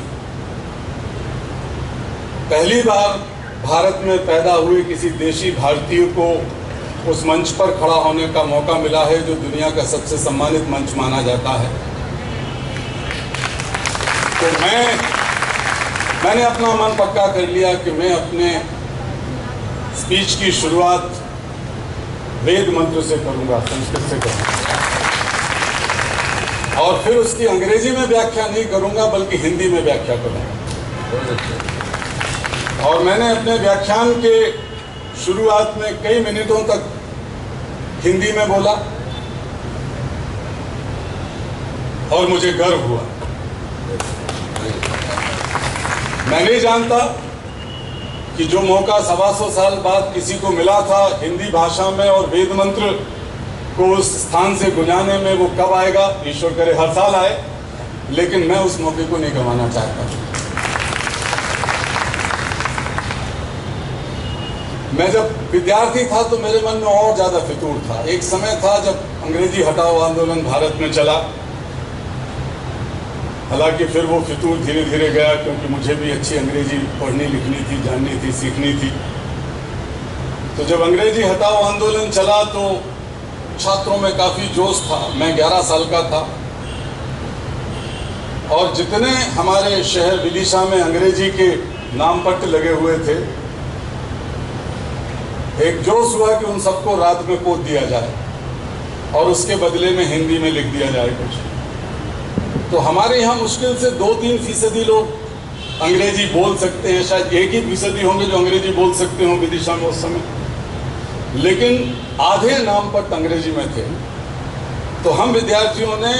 पहली बार भारत में पैदा हुए किसी देशी भारतीय को उस मंच पर खड़ा होने का मौका मिला है जो दुनिया का सबसे सम्मानित मंच माना जाता है। तो मैंने अपना मन पक्का कर लिया कि मैं अपने स्पीच की शुरुआत वेद मंत्र से करूंगा, संस्कृत से करूंगा, और फिर उसकी अंग्रेजी में व्याख्या नहीं करूंगा बल्कि हिंदी में व्याख्या करूंगा। और मैंने अपने व्याख्यान के शुरुआत में कई मिनटों तक हिंदी में बोला और मुझे गर्व हुआ। मैं नहीं जानता कि जो मौका 125 साल बाद किसी को मिला था हिंदी भाषा में और वेद मंत्र को उस स्थान से गुंजाने में, वो कब आएगा। ईश्वर करे हर साल आए, लेकिन मैं उस मौके को नहीं गंवाना चाहता। मैं जब विद्यार्थी था तो मेरे मन में और ज़्यादा फितूर था। एक समय था जब अंग्रेजी हटाओ आंदोलन भारत में चला, हालांकि फिर वो फितूर धीरे धीरे गया, क्योंकि मुझे भी अच्छी अंग्रेजी पढ़नी लिखनी थी, जाननी थी, सीखनी थी। तो जब अंग्रेजी हटाओ आंदोलन चला तो छात्रों में काफ़ी जोश था। मैं 11 साल का था और जितने हमारे शहर विदिशा में अंग्रेजी के नामपट्ट लगे हुए थे, एक जोश हुआ कि उन सबको रात में पोत दिया जाए और उसके बदले में हिंदी में लिख दिया जाए कुछ। तो हमारे यहाँ मुश्किल से 2-3% लोग अंग्रेजी बोल सकते हैं, शायद 1% होंगे जो अंग्रेजी बोल सकते हो विदिशा में उस समय, लेकिन आधे नामपट्ट अंग्रेजी में थे। तो हम विद्यार्थियों ने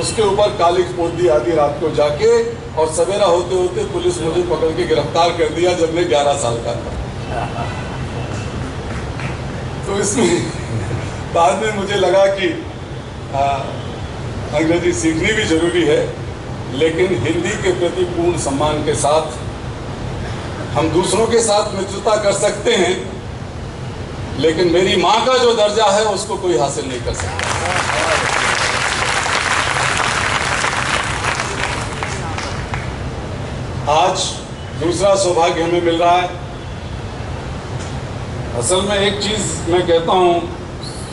उसके ऊपर कालिख पोत दी आधी रात को जाके, और सवेरा होते होते पुलिस मुझे पकड़ के गिरफ्तार कर दिया जब मैं 11 साल का था। तो इसमें बाद में मुझे लगा कि अंग्रेजी सीखनी भी जरूरी है, लेकिन हिंदी के प्रति पूर्ण सम्मान के साथ हम दूसरों के साथ मित्रता कर सकते हैं, लेकिन मेरी माँ का जो दर्जा है उसको कोई हासिल नहीं कर सकता। आज दूसरा सौभाग्य हमें मिल रहा है। असल में एक चीज़ मैं कहता हूँ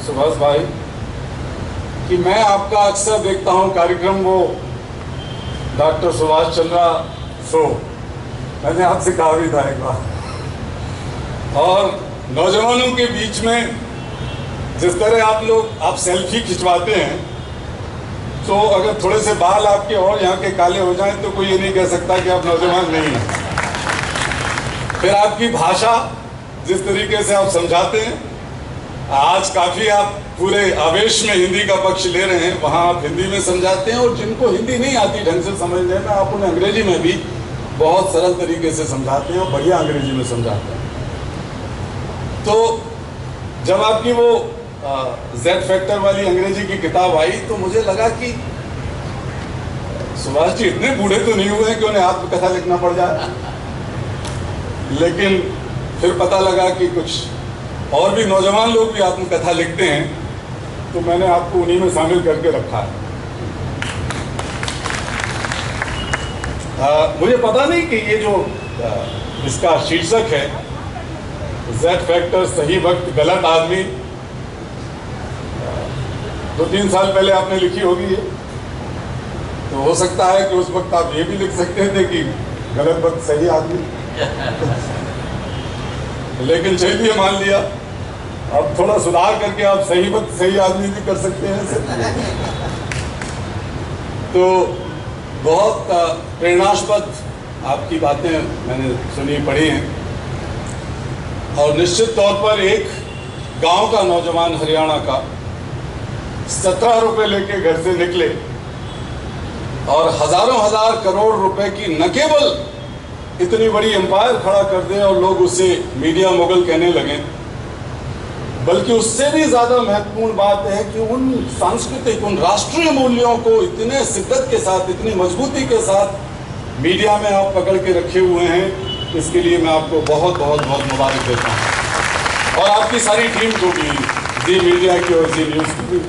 सुभाष भाई, कि मैं आपका अक्सर देखता हूँ कार्यक्रम, वो डॉक्टर सुभाष चंद्रा शो, मैंने आपसे कहा भी था एक बार। और नौजवानों के बीच में जिस तरह आप सेल्फी खिंचवाते हैं, तो अगर थोड़े से बाल आपके और यहाँ के काले हो जाएं तो कोई ये नहीं कह सकता कि आप नौजवान नहीं हैं। फिर आपकी भाषा, जिस तरीके से आप समझाते हैं, आज काफ़ी आप पूरे आवेश में हिंदी का पक्ष ले रहे हैं, वहाँ आप हिंदी में समझाते हैं, और जिनको हिंदी नहीं आती ढंग से समझने में, आप उन्हें अंग्रेजी में भी बहुत सरल तरीके से समझाते हैं और बढ़िया अंग्रेजी में समझाते हैं। तो जब आपकी वो जेड फैक्टर वाली अंग्रेजी की किताब आई तो मुझे लगा कि सुभाष जी इतने बूढ़े तो नहीं हुए हैं कि उन्हें आत्मकथा लिखना पड़ जाए। लेकिन फिर पता लगा कि कुछ और भी नौजवान लोग भी आत्मकथा लिखते हैं, तो मैंने आपको उन्हीं में शामिल करके रखा है। मुझे पता नहीं कि ये जो इसका शीर्षक है, जेड फैक्टर, सही वक्त गलत आदमी, 2-3 साल पहले आपने लिखी होगी ये, तो हो सकता है कि उस वक्त आप ये भी लिख सकते थे कि गलत वक्त सही आदमी। लेकिन चलिए मान लिया, अब थोड़ा सुधार करके आप सही वक्त सही आदमी भी कर सकते हैं। तो बहुत प्रेरणास्पद आपकी बातें मैंने सुनी पढ़ी हैं, और निश्चित तौर पर एक गांव का नौजवान हरियाणा का 17 रुपए लेके घर से निकले और हजारों हजार करोड़ रुपए की न केवल इतनी बड़ी एम्पायर खड़ा कर दे और लोग उसे मीडिया मुगल कहने लगे, बल्कि उससे भी ज्यादा महत्वपूर्ण बात है कि उन सांस्कृतिक, उन राष्ट्रीय मूल्यों को इतने शिद्दत के साथ, इतनी मजबूती के साथ मीडिया में आप पकड़ के रखे हुए हैं। इसके लिए मैं आपको बहुत बहुत बहुत मुबारक देता हूँ, और आपकी सारी टीम को भी, जी मीडिया की और जी न्यूज़ की भी,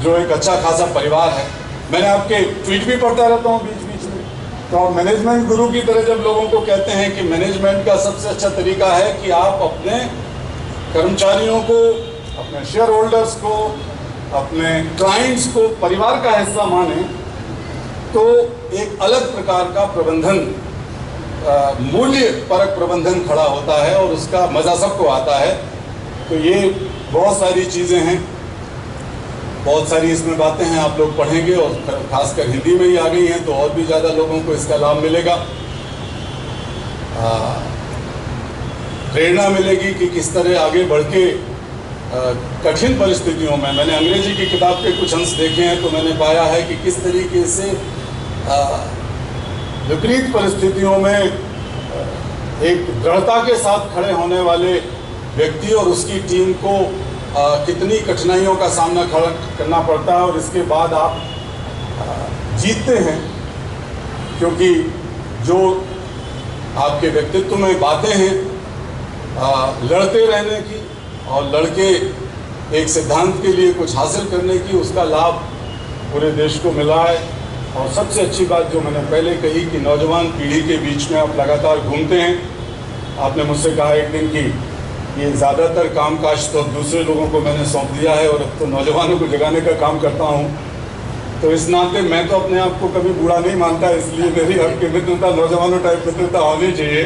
जो एक अच्छा खासा परिवार है। मैंने आपके ट्वीट भी पढ़ता रहता हूँ बीच बीच में, तो मैनेजमेंट गुरु की तरह जब लोगों को कहते हैं कि मैनेजमेंट का सबसे अच्छा तरीका है कि आप अपने कर्मचारियों को, अपने शेयर होल्डर्स को, अपने क्लाइंट्स को परिवार का हिस्सा माने, तो एक अलग प्रकार का प्रबंधन, मूल्य परक प्रबंधन खड़ा होता है और उसका मज़ा सबको आता है। तो ये बहुत सारी चीज़ें हैं, बहुत सारी इसमें बातें हैं, आप लोग पढ़ेंगे, और खासकर हिंदी में ही आ गई हैं तो और भी ज़्यादा लोगों को इसका लाभ मिलेगा। प्रेरणा मिलेगी कि किस तरह आगे बढ़ के कठिन परिस्थितियों में, मैंने अंग्रेजी की किताब के कुछ अंश देखे हैं तो मैंने पाया है कि किस तरीके से विपरीत परिस्थितियों में एक दृढ़ता के साथ खड़े होने वाले व्यक्ति और उसकी टीम को कितनी कठिनाइयों का सामना करना पड़ता है, और इसके बाद आप जीतते हैं, क्योंकि जो आपके व्यक्तित्व में बातें हैं लड़ते रहने की और लड़के एक सिद्धांत के लिए कुछ हासिल करने की, उसका लाभ पूरे देश को मिला है। और सबसे अच्छी बात जो मैंने पहले कही कि नौजवान पीढ़ी के बीच में आप लगातार घूमते हैं। आपने मुझसे कहा एक दिन कि ये ज़्यादातर कामकाज तो दूसरे लोगों को मैंने सौंप दिया है और अब तो नौजवानों को जगाने का काम करता हूँ, तो इस नाते मैं तो अपने आप को कभी बूढ़ा नहीं मानता, इसलिए मेरी आपकी मित्रता नौजवानों टाइप मित्रता होनी चाहिए,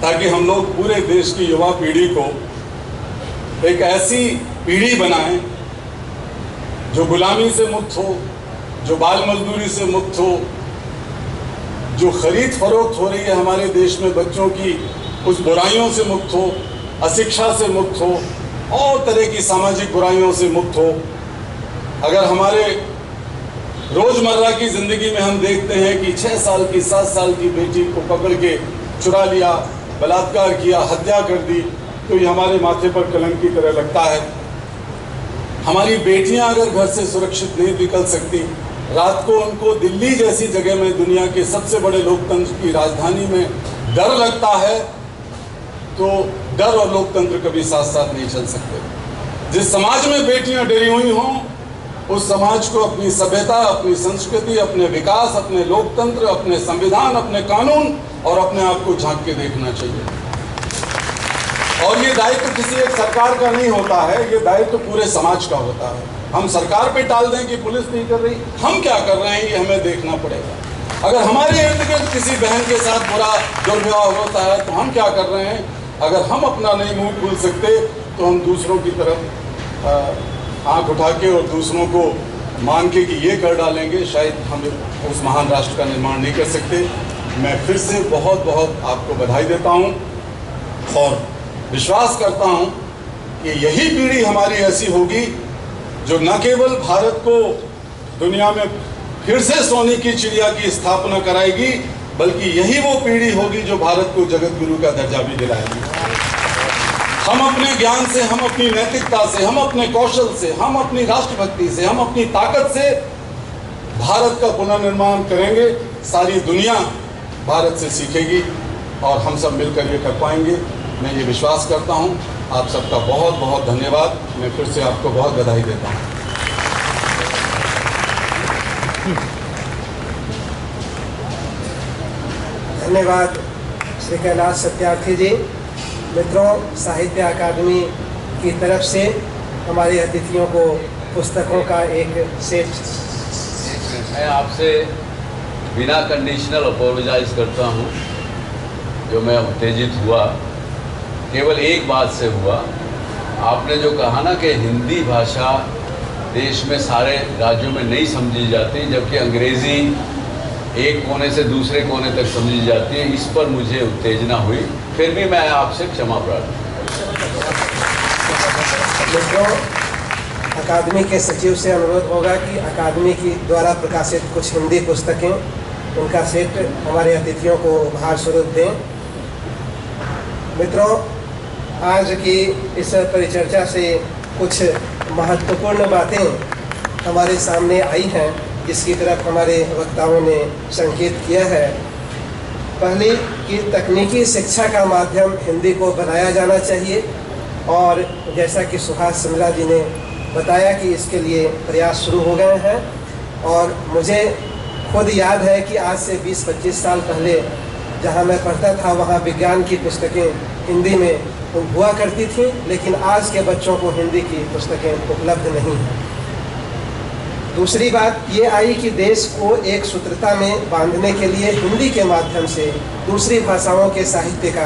ताकि हम लोग पूरे देश की युवा पीढ़ी को एक ऐसी पीढ़ी बनाएं जो गुलामी से मुक्त हो, जो बाल मजदूरी से मुक्त हो, जो खरीद फरोख्त हो रही है हमारे देश में बच्चों की, उस बुराइयों से मुक्त हो, अशिक्षा से मुक्त हो और तरह की सामाजिक बुराइयों से मुक्त हो। अगर हमारे रोज़मर्रा की ज़िंदगी में हम देखते हैं कि 6 साल की 7 साल की बेटी को पकड़ के चुरा लिया, बलात्कार किया, हत्या कर दी, तो ये हमारे माथे पर कलंक की तरह लगता है। हमारी बेटियां अगर घर से सुरक्षित नहीं निकल सकती, रात को उनको दिल्ली जैसी जगह में, दुनिया के सबसे बड़े लोकतंत्र की राजधानी में डर लगता है, तो डर और लोकतंत्र कभी साथ साथ नहीं चल सकते। जिस समाज में बेटियां डरी हुई हों, उस समाज को अपनी सभ्यता, अपनी संस्कृति, अपने विकास, अपने लोकतंत्र, अपने संविधान, अपने कानून और अपने आप को झांक के देखना चाहिए। और ये दायित्व किसी एक सरकार का नहीं होता है, ये दायित्व पूरे समाज का होता है। हम सरकार पे टाल दें कि पुलिस नहीं कर रही, हम क्या कर रहे हैं ये हमें देखना पड़ेगा। अगर हमारे इर्द गिर्द किसी बहन के साथ बुरा दुर्व्यवहार होता है तो हम क्या कर रहे हैं? अगर हम अपना नहीं मुंह खोल सकते तो हम दूसरों की तरफ आंख उठा के और दूसरों को मान के कि ये कर डालेंगे, शायद हम उस महान राष्ट्र का निर्माण नहीं कर सकते। मैं फिर से बहुत बहुत आपको बधाई देता हूँ और विश्वास करता हूँ कि यही पीढ़ी हमारी ऐसी होगी जो न केवल भारत को दुनिया में फिर से सोने की चिड़िया की स्थापना कराएगी, बल्कि यही वो पीढ़ी होगी जो भारत को जगत गुरु का दर्जा भी दिलाएगी। हम अपने ज्ञान से, हम अपनी नैतिकता से, हम अपने कौशल से, हम अपनी राष्ट्रभक्ति से, हम अपनी ताकत से भारत का पुनर्निर्माण करेंगे। सारी दुनिया भारत से सीखेगी और हम सब मिलकर ये कर पाएंगे। मैं ये विश्वास करता हूँ। आप सबका बहुत बहुत धन्यवाद। मैं फिर से आपको बहुत बधाई देता हूँ। धन्यवाद श्री कैलाश सत्यार्थी जी। मित्रों, साहित्य अकादमी की तरफ से हमारे अतिथियों को पुस्तकों का एक सेट। मैं आपसे बिना कंडीशनल अपोलोजाइज करता हूँ। जो मैं उत्तेजित हुआ केवल एक बात से हुआ, आपने जो कहा ना कि हिंदी भाषा देश में सारे राज्यों में नहीं समझी जाती, जबकि अंग्रेज़ी एक कोने से दूसरे कोने तक समझी जाती है। इस पर मुझे उत्तेजना हुई। फिर भी मैं आपसे क्षमा प्रार्थना। मित्रों, अकादमी के सचिव से अनुरोध होगा कि अकादमी की द्वारा प्रकाशित कुछ हिंदी पुस्तकें, उनका सेट हमारे अतिथियों को उपहार स्वरूप दें। मित्रों, आज की इस परिचर्चा से कुछ महत्वपूर्ण बातें हमारे सामने आई हैं, जिसकी तरफ हमारे वक्ताओं ने संकेत किया है। पहली कि तकनीकी शिक्षा का माध्यम हिंदी को बनाया जाना चाहिए, और जैसा कि सुभाष चंद्रा जी ने बताया कि इसके लिए प्रयास शुरू हो गए हैं। और मुझे खुद याद है कि आज से 20-25 साल पहले जहां मैं पढ़ता था वहां विज्ञान की पुस्तकें हिंदी में हुआ करती थी, लेकिन आज के बच्चों को हिंदी की पुस्तकें उपलब्ध नहीं हैं। दूसरी बात ये आई कि देश को एक सूत्रता में बांधने के लिए हिंदी के माध्यम से दूसरी भाषाओं के साहित्य का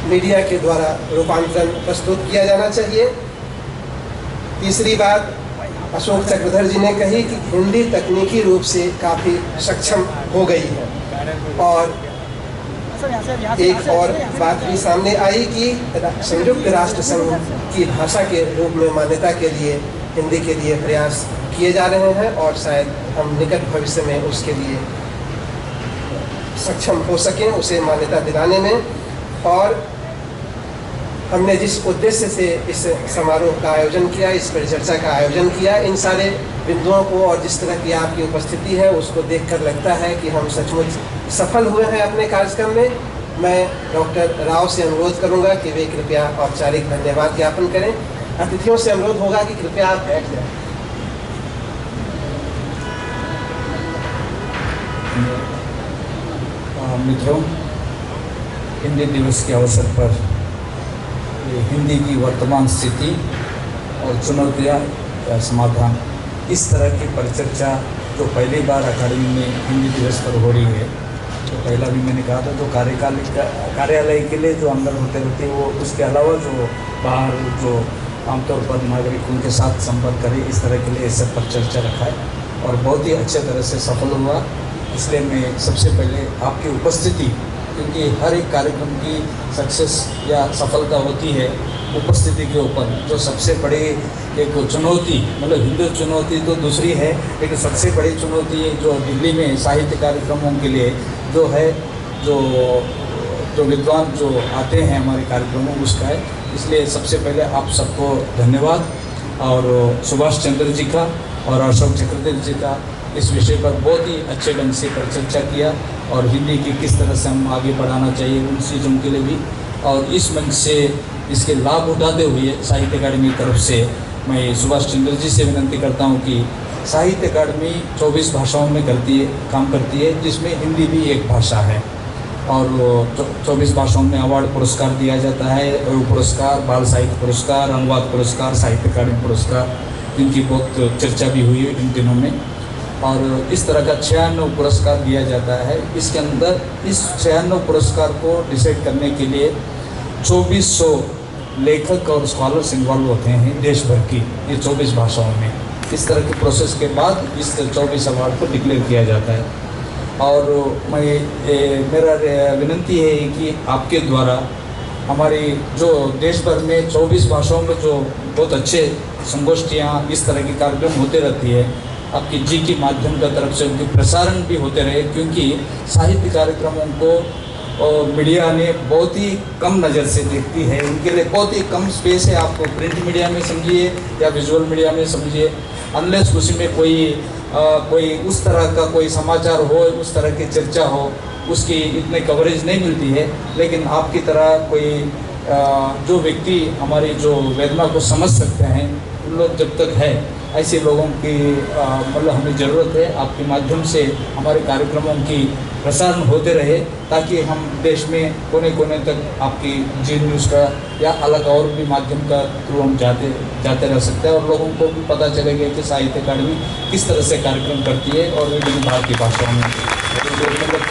मीडिया के द्वारा रूपांतरण प्रस्तुत किया जाना चाहिए। तीसरी बात अशोक चक्रधर जी ने कही कि हिंदी तकनीकी रूप से काफ़ी सक्षम हो गई है। और एक और बात भी सामने आई कि संयुक्त राष्ट्र संघ की भाषा के रूप में मान्यता के लिए हिंदी के लिए प्रयास किए जा रहे हैं, और शायद हम निकट भविष्य में उसके लिए सक्षम हो सकें, उसे मान्यता दिलाने में। और हमने जिस उद्देश्य से इस समारोह का आयोजन किया, इस परिचर्चा का आयोजन किया, इन सारे बिंदुओं को और जिस तरह की आपकी उपस्थिति है उसको देखकर लगता है कि हम सचमुच सफल हुए हैं अपने कार्यक्रम में। मैं डॉक्टर राव से अनुरोध करूंगा कि वे कृपया औपचारिक धन्यवाद ज्ञापन करें। अतिथियों से अनुरोध होगा कि कृपया आप बैठ जाएं। मित्रों, हिंदी दिवस के अवसर पर हिंदी की वर्तमान स्थिति और चुनौतियाँ का समाधान, इस तरह की परिचर्चा जो पहली बार अकादमी में हिंदी दिवस पर हो रही है, तो पहला भी मैंने कहा था, तो कार्यालय के लिए जो अंदर होते रहते हैं वो, उसके अलावा जो बाहर जो आमतौर पर नागरिक उनके साथ संपर्क करें, इस तरह के लिए इस सब पर चर्चा रखा है और बहुत ही अच्छे तरह से सफल हुआ। इसलिए मैं सबसे पहले आपकी उपस्थिति, क्योंकि हर एक कार्यक्रम की सक्सेस या सफलता होती है उपस्थिति के ऊपर। जो सबसे बड़ी एक चुनौती, मतलब हिंदी चुनौती तो दूसरी है, लेकिन सबसे बड़ी चुनौती जो दिल्ली में साहित्य कार्यक्रमों के लिए जो है, जो विद्वान जो आते हैं हमारे कार्यक्रमों उसका है। इसलिए सबसे पहले आप सबको धन्यवाद, और सुभाष चंद्र जी का और अशोक चक्रधर जी का इस विषय पर बहुत ही अच्छे ढंग से परिचर्चा किया, और हिंदी की किस तरह से हम आगे बढ़ाना चाहिए उन चीज़ों के लिए भी। और इस मंच से इसके लाभ उठाते हुए साहित्य अकादमी की तरफ से मैं सुभाष चंद्र जी से विनती करता हूं कि साहित्य अकादमी 24 भाषाओं में काम करती है, जिसमें हिंदी भी एक भाषा है, और 24 भाषाओं में अवार्ड पुरस्कार दिया जाता है। पुरस्कार, बाल साहित्य पुरस्कार, अनुवाद पुरस्कार, साहित्य अकादमी पुरस्कार, इनकी बहुत चर्चा भी हुई है इन दिनों में। और इस तरह का 96 पुरस्कार दिया जाता है। इसके अंदर इस 96 पुरस्कार को डिसाइड करने के लिए 2400 लेखक और स्कॉलर्स इन्वॉल्व होते हैं देश भर की, ये 24 भाषाओं में। इस तरह के प्रोसेस के बाद इस 24 अवार्ड को डिक्लेयर किया जाता है। और मेरा विनती है कि आपके द्वारा हमारी जो देश भर में 24 भाषाओं में जो बहुत अच्छे संगोष्ठियाँ इस तरह के कार्यक्रम होते रहती है, आपकी जी के माध्यम का तरफ से उनके प्रसारण भी होते रहे, क्योंकि साहित्य कार्यक्रमों को और मीडिया ने बहुत ही कम नज़र से देखती है। उनके लिए बहुत ही कम स्पेस है, आपको प्रिंट मीडिया में समझिए या विजुअल मीडिया में समझिए, अनलेस उसी में कोई उस तरह का कोई समाचार हो, उस तरह की चर्चा हो, उसकी इतने कवरेज नहीं मिलती है। लेकिन आपकी तरह कोई जो व्यक्ति हमारी जो वेदना को समझ सकते हैं, उन लोग जब तक है, ऐसे लोगों की मतलब हमें ज़रूरत है। आपके माध्यम से हमारे कार्यक्रमों की प्रसारण होते रहे, ताकि हम देश में कोने कोने तक आपकी जी न्यूज़ का या अलग और भी माध्यम का थ्रू हम जाते रह सकते हैं, और लोगों को भी पता चलेगा कि साहित्य अकादमी किस तरह से कार्यक्रम करती है और विभिन्न भारतीय भाषाओं में। मतलब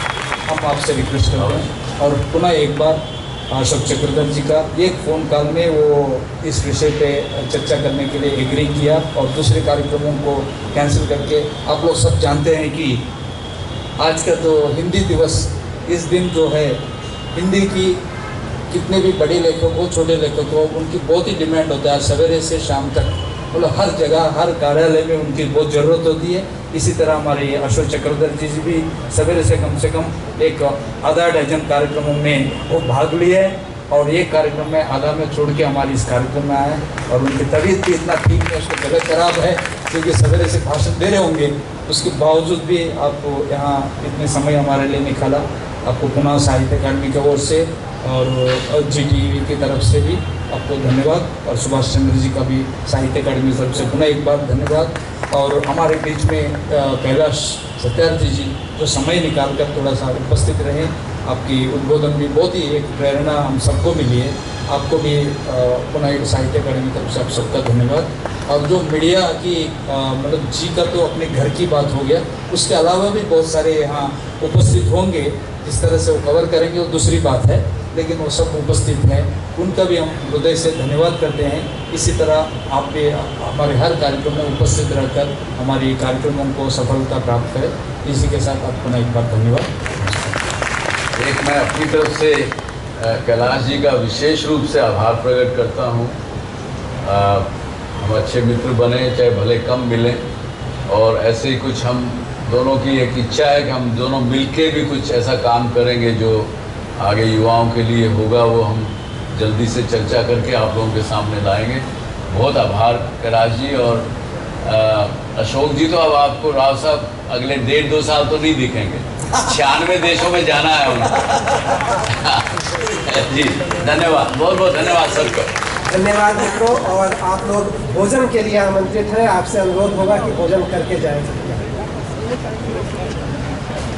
हम आपसे रिक्वेस्ट करते हैं। और पुनः एक बार अशोक चक्रधर जी का एक फ़ोन कॉल में वो इस विषय पे चर्चा करने के लिए एग्री किया, और दूसरे कार्यक्रमों को कैंसिल करके, आप लोग सब जानते हैं कि आज का तो हिंदी दिवस, इस दिन जो है हिंदी की कितने भी बड़े लेखक हो, छोटे लेखक हो, उनकी बहुत ही डिमांड होता है। सवेरे से शाम तक मतलब हर जगह, हर कार्यालय में उनकी बहुत ज़रूरत होती है। इसी तरह हमारे अशोक चक्रधर जी भी सवेरे से कम एक आधा डजन कार्यक्रमों में वो भाग लिए, और एक कार्यक्रम में आधा में छोड़ के हमारे इस कार्यक्रम में आए। और उनकी तबीयत भी इतना ठीक है, उसकी तबीयत खराब है, क्योंकि सवेरे से भाषण दे रहे होंगे, उसके बावजूद भी आपको यहाँ इतने समय हमारे लिए निकाला। आपको पुनः साहित्य अकादमी की ओर से और GTV की तरफ से भी आपको धन्यवाद, और सुभाष चंद्र जी का भी साहित्य अकादमी की तरफ से पुनः एक बार धन्यवाद। और हमारे बीच में कैलाश सत्यार्थी जी जो समय निकाल कर थोड़ा सा उपस्थित रहे, आपकी उद्बोधन भी बहुत ही एक प्रेरणा हम सबको मिली है। आपको भी पुनः एक साहित्य अकादमी की तरफ से आप सबका धन्यवाद। और जो मीडिया की मतलब जी का तो अपने घर की बात हो गया, उसके अलावा भी बहुत सारे यहाँ उपस्थित होंगे, जिस तरह से वो कवर करेंगे वो दूसरी बात है, लेकिन वो सब उपस्थित हैं, उनका भी हम हृदय से धन्यवाद करते हैं। इसी तरह आप भी हमारे हर कार्यक्रम में उपस्थित रहकर हमारी कार्यक्रमों को सफलता प्राप्त करें। इसी के साथ आपको एक बार धन्यवाद। एक मैं अपनी तरफ से कैलाश जी का विशेष रूप से आभार प्रकट करता हूँ। हम अच्छे मित्र बने, चाहे भले कम मिलें, और ऐसे ही कुछ हम दोनों की एक इच्छा है कि हम दोनों मिलके भी कुछ ऐसा काम करेंगे जो आगे युवाओं के लिए होगा, वो हम जल्दी से चर्चा करके आप लोगों के सामने लाएंगे। बहुत आभार कैलाश जी। और अशोक जी तो अब आपको राव साहब अगले 1.5-2 साल तो नहीं दिखेंगे, 96 देशों में जाना है उन्हें। जी धन्यवाद, बहुत बहुत धन्यवाद सबको। धन्यवाद मित्रों। और आप लोग भोजन के लिए आमंत्रित हैं, आपसे अनुरोध होगा कि भोजन करके जाएं।